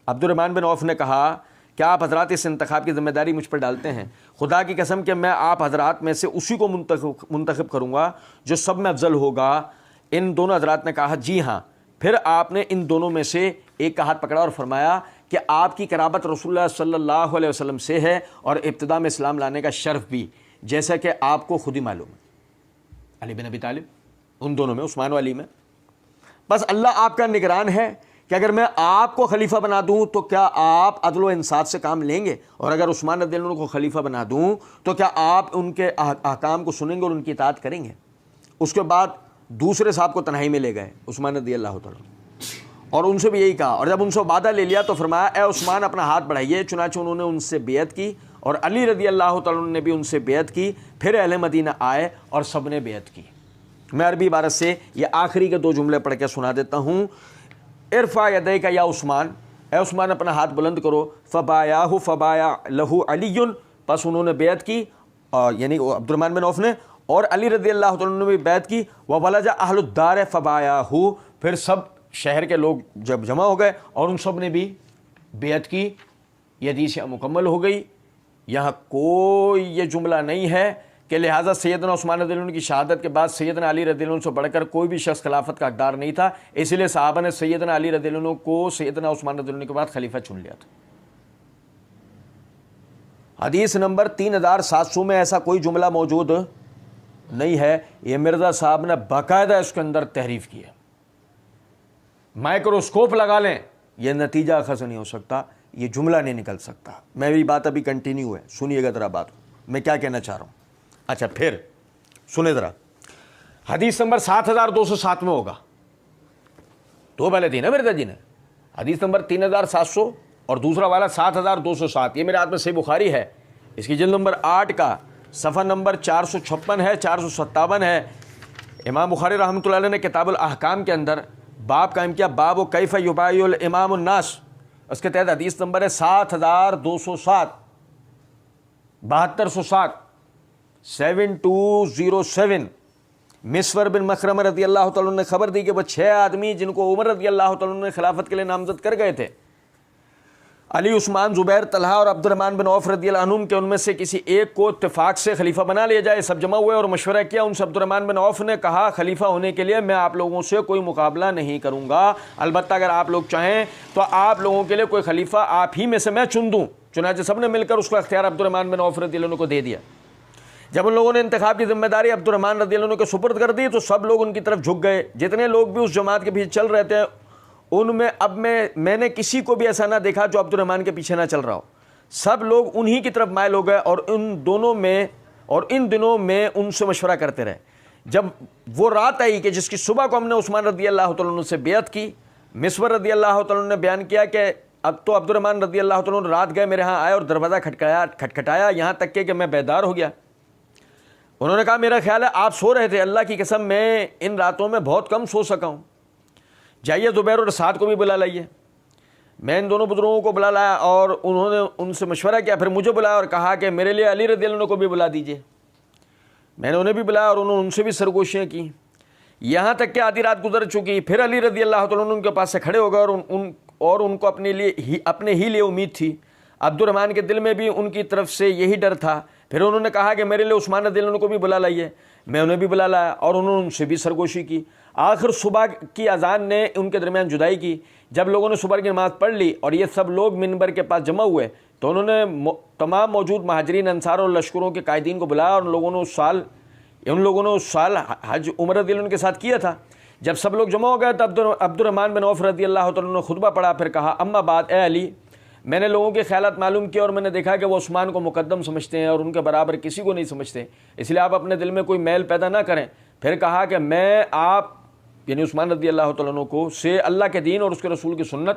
عبد الرحمن بن عوف نے کہا کیا آپ حضرات اس انتخاب کی ذمہ داری مجھ پر ڈالتے ہیں؟ خدا کی قسم کہ میں آپ حضرات میں سے اسی کو منتخب کروں گا جو سب میں افضل ہوگا۔ ان دونوں حضرات نے کہا جی ہاں۔ پھر آپ نے ان دونوں میں سے ایک کا ہاتھ پکڑا اور فرمایا کہ آپ کی قرابت رسول اللہ صلی اللہ علیہ وسلم سے ہے، اور ابتدا میں اسلام لانے کا شرف بھی، جیسا کہ آپ کو خود ہی معلوم ہے۔ علی بن ابی طالب، ان دونوں میں، عثمان و علی میں، بس اللہ آپ کا نگران ہے کہ اگر میں آپ کو خلیفہ بنا دوں تو کیا آپ عدل و انصاف سے کام لیں گے، اور اگر عثمان رضی اللہ عنہ کو خلیفہ بنا دوں تو کیا آپ ان کے احکام کو سنیں گے اور ان کی اطاعت کریں گے۔ اس کے بعد دوسرے صاحب کو تنہائی میں لے گئے عثمان رضی اللہ تعالیٰ، اور ان سے بھی یہی کہا، اور جب ان سے وعدہ لے لیا تو فرمایا اے عثمان اپنا ہاتھ بڑھائیے۔ چنانچہ انہوں نے ان سے بیعت کی، اور علی رضی اللہ تعالیٰ نے بھی ان سے بیعت کی۔ پھر اہل مدینہ آئے اور سب نے بیعت کی۔ میں عربی عبارت سے یہ آخری کے 2 جملے پڑھ کے سنا دیتا ہوں۔ ارفع یدیک یا عثمان، اے عثمان اپنا ہاتھ بلند کرو۔ فبایعہ فبایع لہ علی، پس انہوں نے بیعت کی، یعنی عبد الرحمن بن عوف نے، اور علی رضی اللہ تعالیٰ نے بھی بیعت کی۔ وولج اہل الدار فبایعہ، پھر سب شہر کے لوگ جب جمع ہو گئے اور ان سب نے بھی بیعت کی یہ حدیث یہاں مکمل ہو گئی. یہاں کوئی یہ جملہ نہیں ہے کہ لہٰذا سیدنا عثمان رضی اللہ عنہ کی شہادت کے بعد سیدنا علی رضی اللہ عنہ سے بڑھ کر کوئی بھی شخص خلافت کا حقدار نہیں تھا، اس لیے صحابہ نے سیدنا علی رضی اللہ عنہ کو سیدنا عثمان رضی اللہ عنہ کے بعد خلیفہ چن لیا تھا. حدیث نمبر 3700 میں ایسا کوئی جملہ موجود نہیں ہے. یہ مرزا صاحب نے باقاعدہ اس کے اندر تحریف کی ہے. مائکروسکوپ لگا لیں، یہ نتیجہ اخذ نہیں ہو سکتا، یہ جملہ نہیں نکل سکتا. میری بات ابھی کنٹینیو ہے، سنیے گا ذرا بات میں کیا کہنا چاہ رہا ہوں. اچھا پھر سنیں ذرا، حدیث نمبر 7207 میں ہوگا. دو پہلے تھی نا مرزا جی نے، حدیث نمبر 3700 اور دوسرا والا 7207. یہ میرے ہاتھ میں صحیح بخاری ہے، اس کی جلد نمبر 8 کا صفحہ نمبر 456 ہے، 457 ہے. امام بخاری رحمۃ اللہ علیہ نے کتاب الاحکام کے اندر باب قائم کیا، باب کیف یبایع الامام الناس. اس کے تحت حدیث نمبر ہے 7207، 7207، 7207. مسور بن مخرمہ رضی اللہ تعالیٰ عنہ نے خبر دی کہ وہ 6 آدمی جن کو عمر رضی اللہ تعالیٰ عنہ نے خلافت کے لیے نامزد کر گئے تھے، علی، عثمان، زبیر، طلحہ اور عبد الرحمن بن عوف رضی اللہ عنہم کے ان میں سے کسی ایک کو اتفاق سے خلیفہ بنا لیا جائے. سب جمع ہوئے اور مشورہ کیا. ان سے عبد الرحمن بن عوف نے کہا خلیفہ ہونے کے لیے میں آپ لوگوں سے کوئی مقابلہ نہیں کروں گا، البتہ اگر آپ لوگ چاہیں تو آپ لوگوں کے لیے کوئی خلیفہ آپ ہی میں سے میں چن دوں. چنانچہ سب نے مل کر اس کا اختیار عبد الرحمن بن عوف رضی اللہ عنہ کو دے دیا. جب ان لوگوں نے انتخاب کی ذمہ داری عبد الرحمن رضی اللہ عنہ کے سپرد کر دی تو سب لوگ ان کی طرف جھک گئے. جتنے لوگ بھی اس جماعت کے پیچھے چل رہے تھے ان میں اب میں نے کسی کو بھی ایسا نہ دیکھا جو عبد الرحمن کے پیچھے نہ چل رہا ہو. سب لوگ انہی کی طرف مائل ہو گئے اور ان دنوں میں ان سے مشورہ کرتے رہے. جب وہ رات آئی کہ جس کی صبح کو ہم نے عثمان رضی اللہ تعالیٰ عنہ سے بیعت کی، مسور رضی اللہ تعالیٰ عنہ نے بیان کیا کہ اب تو عبد الرحمن رضی اللہ تعالیٰ عنہ رات گئے میرے ہاں آئے اور دروازہ کھٹکھٹایا یہاں تک کہ میں بیدار ہو گیا. انہوں نے کہا میرا خیال ہے آپ سو رہے تھے، اللہ کی قسم میں ان راتوں میں بہت کم سو سکا ہوں، جائیے زبیر اور سعد کو بھی بلا لائیے. میں ان دونوں بزرگوں کو بلا لایا اور انہوں نے ان سے مشورہ کیا، پھر مجھے بلایا اور کہا کہ میرے لیے علی رضی اللہ عنہ کو بھی بلا دیجیے. میں نے انہیں بھی بلایا اور انہوں نے ان سے بھی سرگوشیاں کی، یہاں تک کہ آدھی رات گزر چکی. پھر علی رضی اللہ تعالیٰ عنہ ان کے پاس سے کھڑے ہو گئے اور ان کو اپنے ہی لیے امید تھی. عبد الرحمن کے دل میں بھی ان کی طرف سے یہی ڈر تھا. پھر انہوں نے کہا کہ میرے لیے عثمان رضی اللہ عنہ کو بھی بلا لائیے. میں انہیں بھی بلا لایا اور انہوں نے ان سے بھی سرگوشی کی. آخر صبح کی اذان نے ان کے درمیان جدائی کی. جب لوگوں نے صبح کی نماز پڑھ لی اور یہ سب لوگ منبر کے پاس جمع ہوئے تو انہوں نے تمام موجود مہاجرین، انصار اور لشکروں کے قائدین کو بلایا اور ان لوگوں نے اس سال حج عمر رضی اللہ عنہ کے ساتھ کیا تھا. جب سب لوگ جمع ہو گئے تو عبد الرحمن بن عوف رضی اللہ تعالیٰ عنہ نے خطبہ پڑھا. پھر کہا اما بعد، اے علی، میں نے لوگوں کے خیالات معلوم کیے اور میں نے دیکھا کہ وہ عثمان کو مقدم سمجھتے ہیں اور ان کے برابر کسی کو نہیں سمجھتے، اس لیے آپ اپنے دل میں کوئی میل پیدا نہ کریں. پھر کہا کہ میں آپ یعنی عثمان رضی اللہ تعالیٰ عنہ کو سے اللہ کے دین اور اس کے رسول کی سنت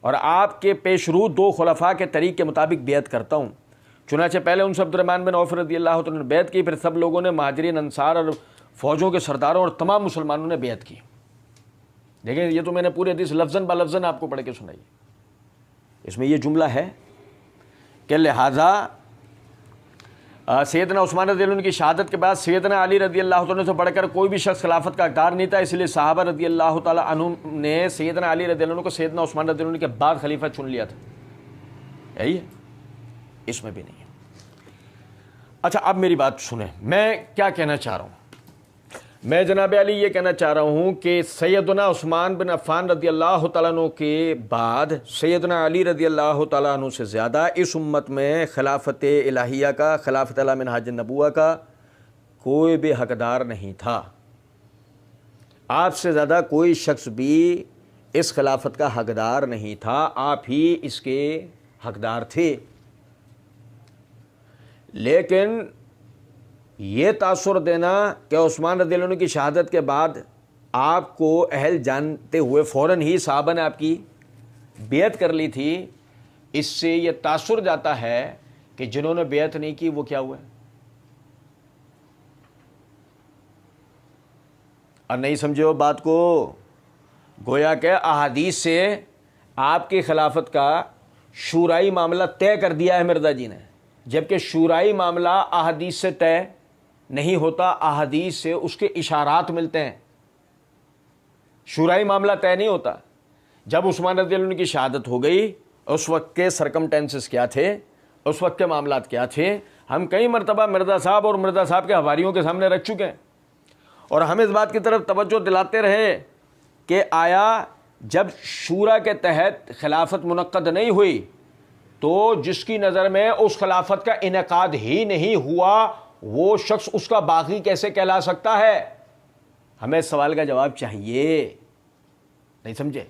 اور آپ کے پیش رو 2 خلفاء کے طریق کے مطابق بیعت کرتا ہوں. چنانچہ پہلے ان سے عبد الرحمن بن عوف رضی اللہ تعالیٰ نے بیعت کی، پھر سب لوگوں نے مہاجرین، انصار اور فوجوں کے سرداروں اور تمام مسلمانوں نے بیعت کی. دیکھیں یہ تو میں نے پورے حدیث لفظاً بلفظاً آپ کو پڑھ کے سنائی. اس میں یہ جملہ ہے کہ لہٰذا سیدنا عثمان رضی اللہ عنہ کی شہادت کے بعد سیدنا علی رضی اللہ تعالیٰ سے بڑھ کر کوئی بھی شخص خلافت کا حقدار نہیں تھا، اس لیے صحابہ رضی اللہ تعالیٰ عنہ نے سیدنا علی رضی اللہ عنہ کو سیدنا عثمان رضی اللہ عنہ کے بعد خلیفہ چن لیا تھا. یہی ہے، اس میں بھی نہیں ہے. اچھا اب میری بات سنیں، میں کیا کہنا چاہ رہا ہوں. میں جناب علی یہ کہنا چاہ رہا ہوں کہ سیدنا عثمان بن عفان رضی اللہ تعالیٰ عنہ کے بعد سیدنا علی رضی اللہ تعالیٰ عنہ سے زیادہ اس امت میں خلافت الہیہ کا، خلافت علی منہاج النبوہ کا کوئی بھی حقدار نہیں تھا. آپ سے زیادہ کوئی شخص بھی اس خلافت کا حقدار نہیں تھا، آپ ہی اس کے حقدار تھے. لیکن یہ تاثر دینا کہ عثمان رضی اللہ عنہ کی شہادت کے بعد آپ کو اہل جانتے ہوئے فوراً ہی صحابہ نے آپ کی بیعت کر لی تھی، اس سے یہ تاثر جاتا ہے کہ جنہوں نے بیعت نہیں کی وہ کیا ہوئے. اور نہیں سمجھے ہو بات کو، گویا کہ احادیث سے آپ کی خلافت کا شورائی معاملہ طے کر دیا ہے مرزا جی نے، جبکہ شورائی معاملہ احادیث سے طے نہیں ہوتا، احادیث سے اس کے اشارات ملتے ہیں. شورائی معاملہ طے نہیں ہوتا. جب عثمان رضی اللہ عنہ کی شہادت ہو گئی اس وقت کے سرکمٹینسز کیا تھے, اس وقت کے معاملات کیا تھے, ہم کئی مرتبہ مرزا صاحب اور مرزا صاحب کے حواریوں کے سامنے رکھ چکے ہیں, اور ہم اس بات کی طرف توجہ دلاتے رہے کہ آیا جب شورا کے تحت خلافت منعقد نہیں ہوئی تو جس کی نظر میں اس خلافت کا انعقاد ہی نہیں ہوا وہ شخص اس کا باغی کیسے کہلا سکتا ہے؟ ہمیں اس سوال کا جواب چاہیے. نہیں سمجھے؟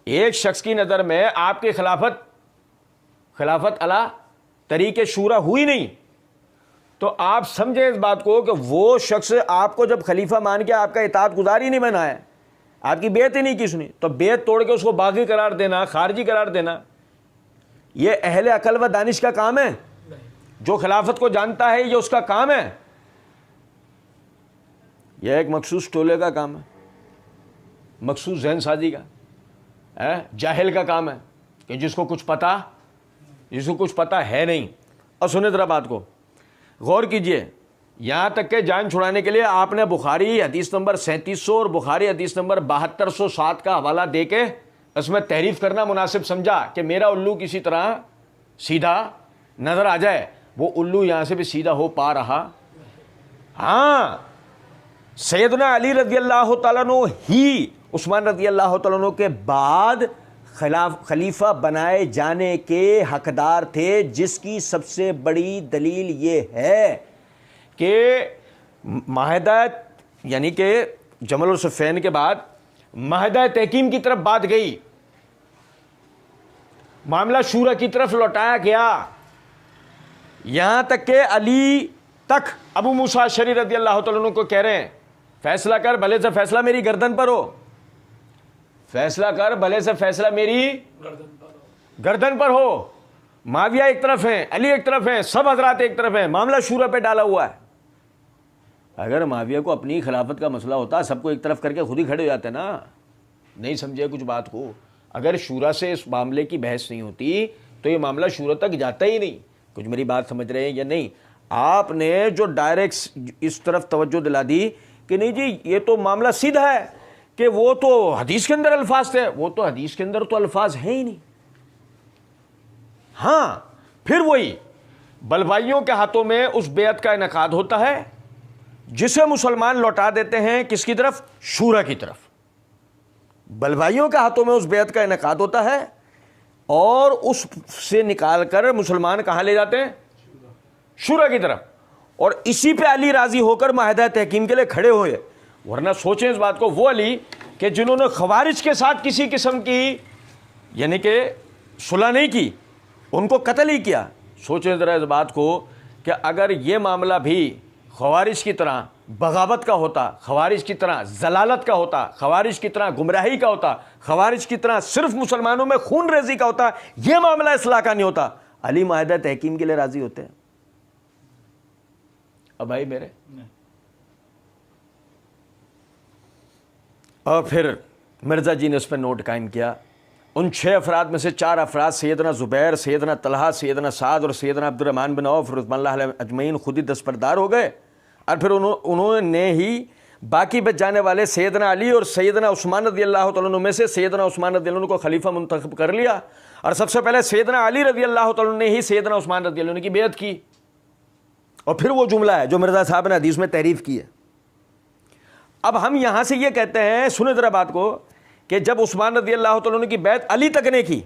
ایک شخص کی نظر میں آپ کی خلافت علی طریق شورا ہوئی نہیں تو آپ سمجھیں اس بات کو کہ وہ شخص آپ کو جب خلیفہ مان کے آپ کا اطاعت گزار ہی نہیں بنا ہے, آپ کی بیعت ہی نہیں کی سنی, تو بیعت توڑ کے اس کو باغی قرار دینا, خارجی قرار دینا, یہ اہل عقل و دانش کا کام ہے؟ جو خلافت کو جانتا ہے یہ اس کا کام ہے؟ یہ ایک مخصوص ٹولے کا کام ہے, مخصوص ذہن سازی کا, جاہل کا کام ہے کہ جس کو کچھ پتا ہے نہیں. اور سنیں ذرا بات کو غور کیجئے, یہاں تک کہ جان چھڑانے کے لیے آپ نے بخاری حدیث نمبر 3700 اور بخاری حدیث نمبر 7207 کا حوالہ دے کے اس میں تحریف کرنا مناسب سمجھا کہ میرا الو کسی طرح سیدھا نظر آ جائے. وہ الو یہاں سے بھی سیدھا ہو پا رہا؟ ہاں, سیدنا علی رضی اللہ تعالیٰ عنہ ہی عثمان رضی اللہ تعالیٰ عنہ کے بعد خلیفہ بنائے جانے کے حقدار تھے, جس کی سب سے بڑی دلیل یہ ہے کہ معاہدہ یعنی کہ جمل الصفین کے بعد معاہدہ تحکیم کی طرف بات گئی, معاملہ شورا کی طرف لوٹایا گیا, یہاں تک کہ علی تک ابو موسیٰ اشعری رضی اللہ تعالیٰ عنہ کو کہہ رہے ہیں فیصلہ کر بھلے سے فیصلہ میری گردن پر ہو, فیصلہ کر بھلے سے فیصلہ میری گردن پر ہو. معاویہ ایک طرف ہیں, علی ایک طرف ہیں, سب حضرات ایک طرف ہیں, معاملہ شورا پہ ڈالا ہوا ہے. اگر معاویہ کو اپنی خلافت کا مسئلہ ہوتا سب کو ایک طرف کر کے خود ہی کھڑے ہو جاتے نا. نہیں سمجھے کچھ بات کو؟ اگر شورا سے اس معاملے کی بحث نہیں ہوتی تو یہ معاملہ شورا تک جاتا ہی نہیں. کچھ میری بات سمجھ رہے ہیں یا نہیں؟ آپ نے جو ڈائریکٹ اس طرف توجہ دلا دی کہ نہیں جی یہ تو معاملہ سیدھا ہے کہ وہ تو حدیث کے اندر الفاظ تھے, وہ تو حدیث کے اندر تو الفاظ ہیں ہی نہیں. ہاں پھر وہی بلوائیوں کے ہاتھوں میں اس بیعت کا انعقاد ہوتا ہے جسے مسلمان لوٹا دیتے ہیں کس کی طرف؟ شورا کی طرف. بلوائیوں کے ہاتھوں میں اس بیعت کا انعقاد ہوتا ہے اور اس سے نکال کر مسلمان کہاں لے جاتے ہیں؟ شورا کی طرف. اور اسی پہ علی راضی ہو کر معاہدہ تحکیم کے لیے کھڑے ہوئے. ورنہ سوچیں اس بات کو, وہ علی کہ جنہوں نے خوارج کے ساتھ کسی قسم کی یعنی کہ صلح نہیں کی, ان کو قتل ہی کیا. سوچیں ذرا اس بات کو کہ اگر یہ معاملہ بھی خوارج کی طرح بغاوت کا ہوتا, خوارج کی طرح ضلالت کا ہوتا, خوارج کی طرح گمراہی کا ہوتا, خوارج کی طرح صرف مسلمانوں میں خون ریزی کا ہوتا, یہ معاملہ اصلاح کا نہیں ہوتا, علی معاہدہ تحکیم کے لیے راضی ہوتے ہیں؟ اب بھائی میرے اور پھر مرزا جی نے اس پہ نوٹ قائم کیا. ان 6 افراد میں سے 4 افراد سیدنا زبیر, سیدنا طلحہ, سیدنا سعد اور سیدنا عبد الرحمن بن عوف رضوان اللہ علیہ اجمعین خود ہی دستبردار ہو گئے, اور پھر انہوں نے ہی باقی بچ جانے والے سیدنا علی اور سیدنا عثمان رضی اللہ تعالیٰ عنہ میں سے سیدنا عثمان رضی اللہ عنہ کو خلیفہ منتخب کر لیا, اور سب سے پہلے سیدنا علی رضی اللہ تعالیٰ عنہ نے ہی سیدنا عثمان رضی اللہ عنہ کی بیعت کی. اور پھر وہ جملہ ہے جو مرزا صاحب نے حدیث میں تعریف کی ہے. اب ہم یہاں سے یہ کہتے ہیں, سنیں ذرا بات کو, کہ جب عثمان رضی اللہ تعالیٰ عنہ کی بیعت علی تک نے کی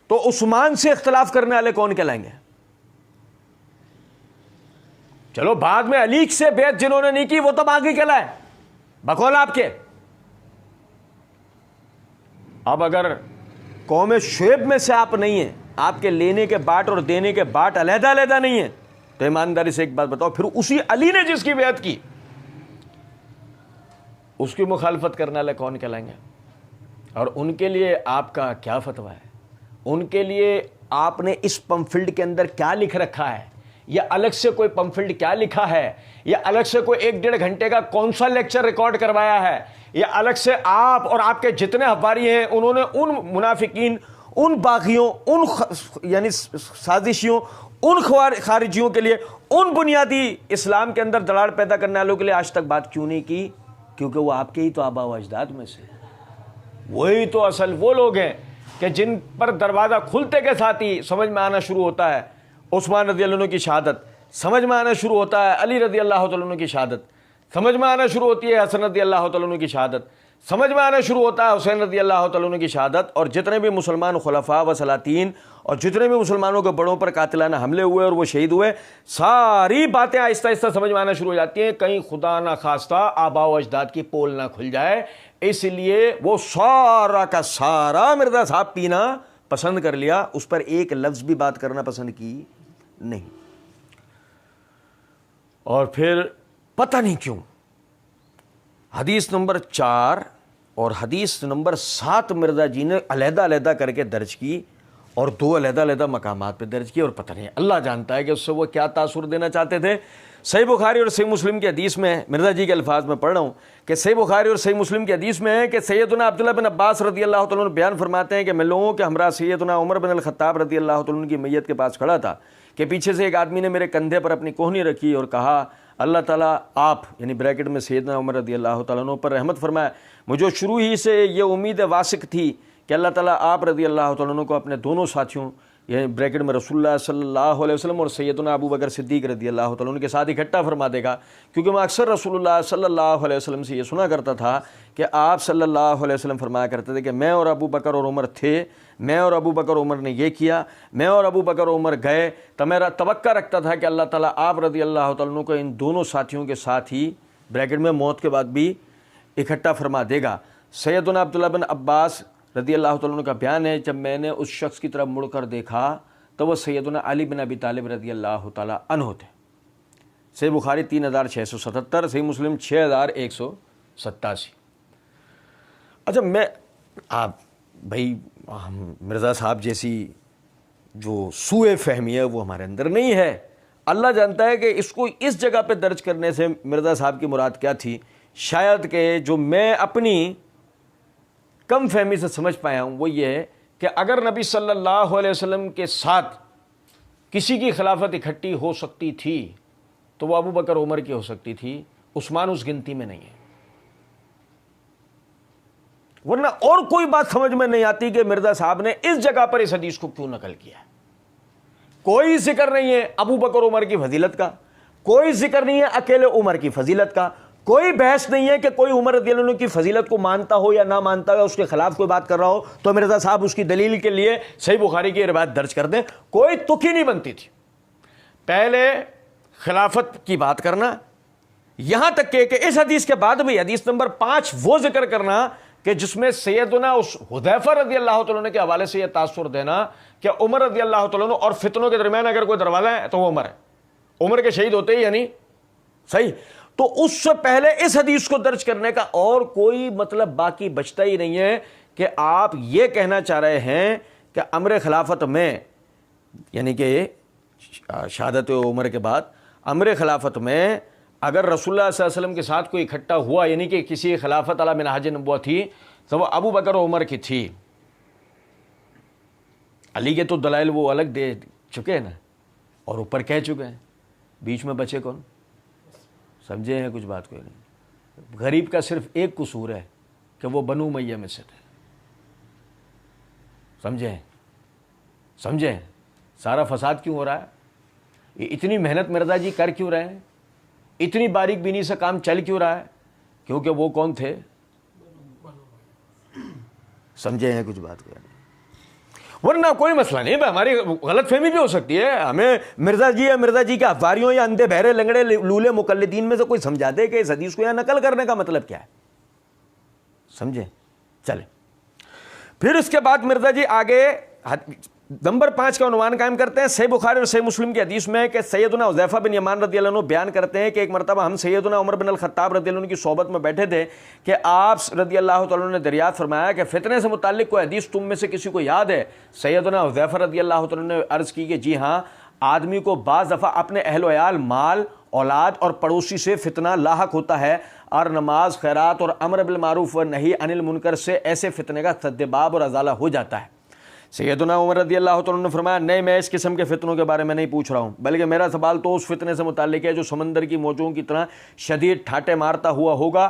تو عثمان سے اختلاف کرنے والے کون کہلائیں گے؟ چلو بعد میں علی سے بیعت جنہوں نے نہیں کی وہ تو باغی کہلائے بقول آپ کے. اب اگر قوم شعیب میں سے آپ نہیں ہیں, آپ کے لینے کے باٹ اور دینے کے باٹ علیحدہ علیحدہ نہیں ہیں, تو ایمانداری سے ایک بات بتاؤ, پھر اسی علی نے جس کی بیعت کی اس کی مخالفت کرنے والے کون کہلائیں گے؟ اور ان کے لیے آپ کا کیا فتویٰ ہے؟ ان کے لیے آپ نے اس پمفلٹ کے اندر کیا لکھ رکھا ہے؟ یا الگ سے کوئی پمفلٹ کیا لکھا ہے؟ یا الگ سے کوئی 1-1.5 گھنٹے کا کون سا لیکچر ریکارڈ کروایا ہے؟ یا الگ سے آپ اور آپ کے جتنے حواری ہیں انہوں نے ان منافقین, ان باغیوں, ان یعنی سازشیوں, ان خارجیوں کے لیے, ان بنیادی اسلام کے اندر دراڑ پیدا کرنے والوں کے لیے آج تک بات کیوں نہیں کی؟ کیونکہ وہ آپ کے ہی تو آبا و اجداد میں سے, وہی تو اصل وہ لوگ ہیں کہ جن پر دروازہ کھلتے کے ساتھ ہی سمجھ میں آنا شروع ہوتا ہے عثمان رضی اللہ عنہ کی شہادت، سمجھ میں آنا شروع ہوتا ہے علی رضی اللہ تعالیٰ عنہ کی شہادت، سمجھ میں آنا شروع ہوتی ہے حسن رضی اللہ تعالیٰ عنہ کی شہادت، سمجھ میں آنا شروع ہوتا ہے حسین رضی اللہ تعالیٰ عنہ کی شہادت، اور جتنے بھی مسلمان خلفاء و سلاطین اور جتنے بھی مسلمانوں کے بڑوں پر قاتلانہ حملے ہوئے اور وہ شہید ہوئے، ساری باتیں آہستہ آہستہ سمجھ میں آنا شروع ہو جاتی ہیں، کہیں خدا نہ خواستہ آباء و اجداد کی پول نہ کھل جائے، اس لیے وہ سارا کا سارا مرزا صاحب پینا پسند کر لیا، اس پر ایک لفظ بھی بات کرنا پسند کی نہیں۔ اور پھر پتہ نہیں کیوں حدیث نمبر 4 اور حدیث نمبر 7 مرزا جی نے علیحدہ علیحدہ کر کے درج کی اور 2 علیحدہ علیحدہ مقامات پہ درج کی، اور پتہ نہیں اللہ جانتا ہے کہ اس سے وہ کیا تاثر دینا چاہتے تھے۔ صحیح بخاری اور صحیح مسلم کی حدیث میں مرزا جی کے الفاظ میں پڑھ رہا ہوں کہ صحیح بخاری اور صحیح مسلم کی حدیث میں ہے کہ سیدنا عبداللہ بن عباس رضی اللہ تعالیٰ عنہ بیان فرماتے ہیں کہ میں لوگوں کے ہمراہ سیدنا عمر بن الخطاب رضی اللہ تعالیٰ عنہ کی میت کے پاس کھڑا تھا کہ پیچھے سے ایک آدمی نے میرے کندھے پر اپنی کوہنی رکھی اور کہا اللہ تعالیٰ آپ یعنی بریکٹ میں سیدنا عمر رضی اللہ تعالیٰ عنہ پر رحمت فرمائے۔ مجھے شروع ہی سے یہ امید واسق تھی کہ اللہ تعالیٰ آپ رضی اللہ تعالیٰ عنہ کو اپنے دونوں ساتھیوں یعنی بریکٹ میں رسول اللہ صلی اللہ علیہ وسلم اور سیدنا ابو بکر صدیق رضی اللہ تعالیٰ عنہ کے ساتھ اکٹھا فرما دے گا، کیونکہ میں اکثر رسول اللہ صلی اللہ علیہ وسلم سے یہ سنا کرتا تھا کہ آپ صلی اللہ علیہ وسلم فرمایا کرتے تھے کہ میں اور ابو بکر اور عمر تھے، میں اور ابو بکر عمر نے یہ کیا، میں اور ابو بکر عمر گئے، تو میرا توقع رکھتا تھا کہ اللہ تعالیٰ آپ رضی اللہ تعالیٰ عنہ کو ان دونوں ساتھیوں کے ساتھ ہی بریکٹ میں موت کے بعد بھی اکٹھا فرما دے گا۔ سیدنا عبداللہ بن عباس رضی اللہ تعالیٰ عنہ کا بیان ہے جب میں نے اس شخص کی طرف مڑ کر دیکھا تو وہ سیدنا علی بن ابی طالب رضی اللہ تعالیٰ عنہ تھے۔ صحیح بخاری 3677، صحیح مسلم 6187۔ اچھا میں آپ بھائی مرزا صاحب جیسی جو سوء فہمی ہے وہ ہمارے اندر نہیں ہے، اللہ جانتا ہے کہ اس کو اس جگہ پہ درج کرنے سے مرزا صاحب کی مراد کیا تھی، شاید کہ جو میں اپنی کم فہمی سے سمجھ پایا ہوں وہ یہ ہے کہ اگر نبی صلی اللہ علیہ وسلم کے ساتھ کسی کی خلافت اکٹھی ہو سکتی تھی تو وہ ابو بکر عمر کی ہو سکتی تھی، عثمان اس گنتی میں نہیں ہے، ورنہ اور کوئی بات سمجھ میں نہیں آتی کہ مرزا صاحب نے اس جگہ پر اس حدیث کو کیوں نقل کیا ہے۔ کوئی ذکر نہیں ہے ابو بکر عمر کی فضیلت کا، کوئی ذکر نہیں ہے اکیلے عمر کی فضیلت کا، کوئی بحث نہیں ہے کہ کوئی عمر رضی اللہ عنہ کی فضیلت کو مانتا ہو یا نہ مانتا ہو، اس کے خلاف کوئی بات کر رہا ہو تو مرزا صاحب اس کی دلیل کے لیے صحیح بخاری کی روایت درج کر دیں، کوئی تک ہی نہیں بنتی تھی۔ پہلے خلافت کی بات کرنا، یہاں تک کہ اس حدیث کے بعد بھی حدیث نمبر 5 وہ ذکر کرنا کہ جس میں سیدنا اس حذیفہ رضی اللہ تعالیٰ عنہ کے حوالے سے یہ تاثر دینا کہ عمر رضی اللہ تعالیٰ عنہ اور فتنوں کے درمیان اگر کوئی دروازہ ہے تو وہ عمر ہے، عمر کے شہید ہوتے ہی یعنی صحیح، تو اس سے پہلے اس حدیث کو درج کرنے کا اور کوئی مطلب باقی بچتا ہی نہیں ہے کہ آپ یہ کہنا چاہ رہے ہیں کہ امر خلافت میں یعنی کہ شہادت عمر کے بعد امر خلافت میں اگر رسول اللہ صلی اللہ علیہ وسلم کے ساتھ کوئی اکٹھا ہوا یعنی کہ کسی خلافت علی منہاج نبوت تھی تو وہ ابو بکر و عمر کی تھی۔ علی کے تو دلائل وہ الگ دے چکے ہیں نا اور اوپر کہہ چکے ہیں، بیچ میں بچے کون؟ سمجھے ہیں کچھ بات کوئی نہیں۔ غریب کا صرف ایک قصور ہے کہ وہ بنو امیہ میں سے تھے، سمجھے ہیں سارا فساد کیوں ہو رہا ہے، یہ اتنی محنت مرزا جی کر کیوں رہے ہیں، اتنی باریک بینی سے کام چل کیوں رہا ہے، کیونکہ وہ کون تھے، سمجھے ہیں کچھ بات کوئی نہیں، ورنہ کوئی مسئلہ نہیں ہے، ہماری غلط فہمی بھی ہو سکتی ہے، ہمیں مرزا جی کے افواریوں یا اندھے بہرے لنگڑے لولے مقلدین میں سے کوئی سمجھا دے کہ اس حدیث کو یہاں نقل کرنے کا مطلب کیا ہے، سمجھے چلے۔ پھر اس کے بعد مرزا جی آگے نمبر 5 کا عنوان قائم کرتے ہیں صحیح بخاری اور صحیح مسلم کی حدیث میں کہ سیدنا حذیفہ بن یمان رضی اللہ عنہ بیان کرتے ہیں کہ ایک مرتبہ ہم سیدنا عمر بن الخطاب رضی اللہ عنہ کی صحبت میں بیٹھے تھے کہ آپ رضی اللہ تعالیٰ عنہ نے دریافت فرمایا کہ فتنے سے متعلق کوئی حدیث تم میں سے کسی کو یاد ہے؟ سیدنا حذیفہ رضی اللہ تعالیٰ عنہ نے عرض کی کہ جی ہاں، آدمی کو بعض دفعہ اپنے اہل و عیال، مال، اولاد اور پڑوسی سے فتنہ لاحق ہوتا ہے اور نماز، خیرات اور امر بالمعروف و نہی عن المنکر سے ایسے فتنے کا سدباب اور ازالہ ہو جاتا ہے۔ سیدنا عمر رضی اللہ تعالیٰ عنہ نے فرمایا نہیں، میں اس قسم کے فتنوں کے بارے میں نہیں پوچھ رہا ہوں، بلکہ میرا سوال تو اس فتنے سے متعلق ہے جو سمندر کی موجوں کی طرح شدید ٹھاٹے مارتا ہوا ہوگا،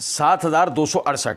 7268।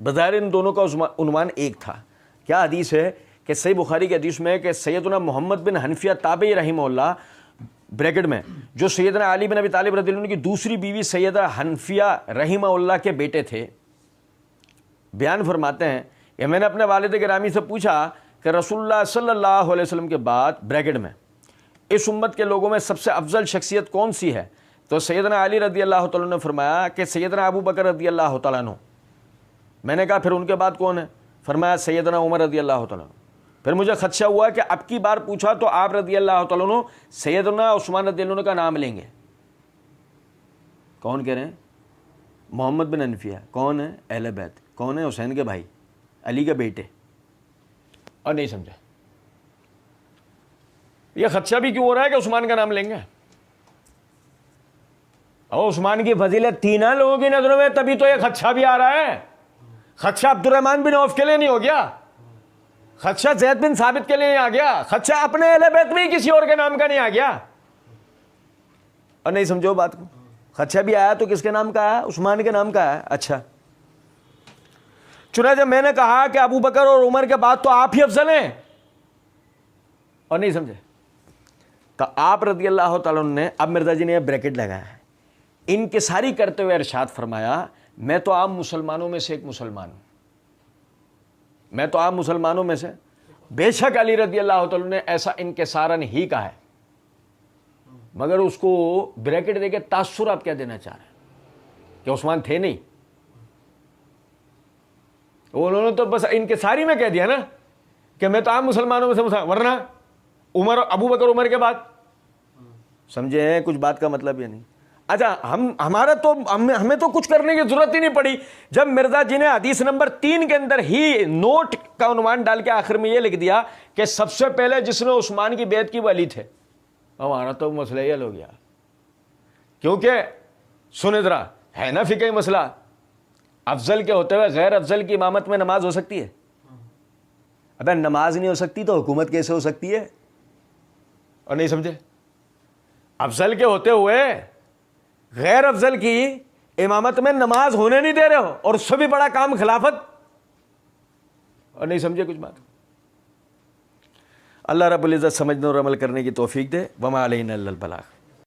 بظاہر ان دونوں کا عنوان ایک تھا. کیا حدیث ہے کہ صحیح بخاری کی حدیث میں کہ سیدنا محمد بن حنفیہ تابعی رحمہ اللہ بریکٹ میں جو سیدنا علی بن ابی طالب رضی اللہ عنہ کی دوسری بیوی سیدہ حنفیہ رحمہ اللہ کے بیٹے تھے, بیان فرماتے ہیں کہ میں نے اپنے والد گرامی سے پوچھا کہ رسول اللہ صلی اللہ علیہ وسلم کے بعد بریکٹ میں اس امت کے لوگوں میں سب سے افضل شخصیت کون سی ہے؟ تو سیدنا علی رضی اللہ تعالیٰ عنہ نے فرمایا کہ سیدنا ابو بکر رضی اللہ تعالیٰ عنہ. میں نے کہا پھر ان کے بعد کون ہے؟ فرمایا سیدنا عمر رضی اللہ تعالیٰ عنہ. پھر مجھے خدشہ ہوا کہ اب کی بار پوچھا تو آپ رضی اللہ تعالیٰ عنہ سیدنا عثمان رضی اللہ عنہ کا نام لیں گے. کون کہہ رہے ہیں؟ محمد بن حنفیہ. کون ہے؟ اہل بیت. کون ہے؟ حسین کے بھائی, علی کے بیٹے. اور نہیں سمجھا یہ خدشہ بھی کیوں ہو رہا ہے کہ عثمان کا نام لیں گے؟ اور عثمان کی فضیلت تھی نا لوگوں کی نظروں میں, تبھی تو یہ خدشہ بھی آ رہا ہے. خدشہ عبد الرحمن بن عوف کے لیے نہیں ہو گیا, خدشہ زید بن ثابت کے لیے نہیں آ گیا, خدشہ اپنے اہل بیت میں ہی کسی اور کے نام کا نہیں آ گیا. اور نہیں سمجھو بات کو, خدشہ بھی آیا تو کس کے نام کا آیا؟ عثمان کے نام کا آیا. اچھا, چنانچہ میں نے کہا کہ ابو بکر اور عمر کے بعد تو آپ ہی افضل ہیں. اور نہیں سمجھے تو آپ رضی اللہ تعالیٰ نے, اب مرزا جی نے بریکٹ لگایا ہے, انکساری کرتے ہوئے ارشاد فرمایا میں تو عام مسلمانوں میں سے ایک مسلمان ہوں. میں تو عام مسلمانوں میں سے, بے شک علی رضی اللہ تعالیٰ نے ایسا انکسارن ہی کہا ہے, مگر اس کو بریکٹ دے کے تاثر آپ کیا دینا چاہ رہے ہیں کہ عثمان تھے نہیں. انہوں نے تو بس انکساری میں کہہ دیا نا کہ میں تو عام مسلمانوں میں سے, ورنہ عمر, ابو بکر عمر کے بعد. سمجھے ہیں کچھ بات کا مطلب یہ نہیں. اچھا, ہمیں تو کچھ کرنے کی ضرورت ہی نہیں پڑی جب مرزا جی نے حدیث نمبر 3 کے اندر ہی نوٹ کا عنوان ڈال کے آخر میں یہ لکھ دیا کہ سب سے پہلے جس نے عثمان کی بیعت کی وہ علی تھے. ہمارا تو مسئلہ یہ حل ہو گیا, کیونکہ سنے ذرا ہے نا فقہی مسئلہ, افضل کے ہوتے ہوئے غیر افضل کی امامت میں نماز ہو سکتی ہے؟ ابے نماز نہیں ہو سکتی تو حکومت کیسے ہو سکتی ہے؟ اور نہیں سمجھے, افضل کے ہوتے ہوئے غیر افضل کی امامت میں نماز ہونے نہیں دے رہے ہو, اور اس سے بھی بڑا کام خلافت. اور نہیں سمجھے کچھ بات. اللہ رب العزت سمجھنے اور عمل کرنے کی توفیق دے. وما علینا الا البلاغ.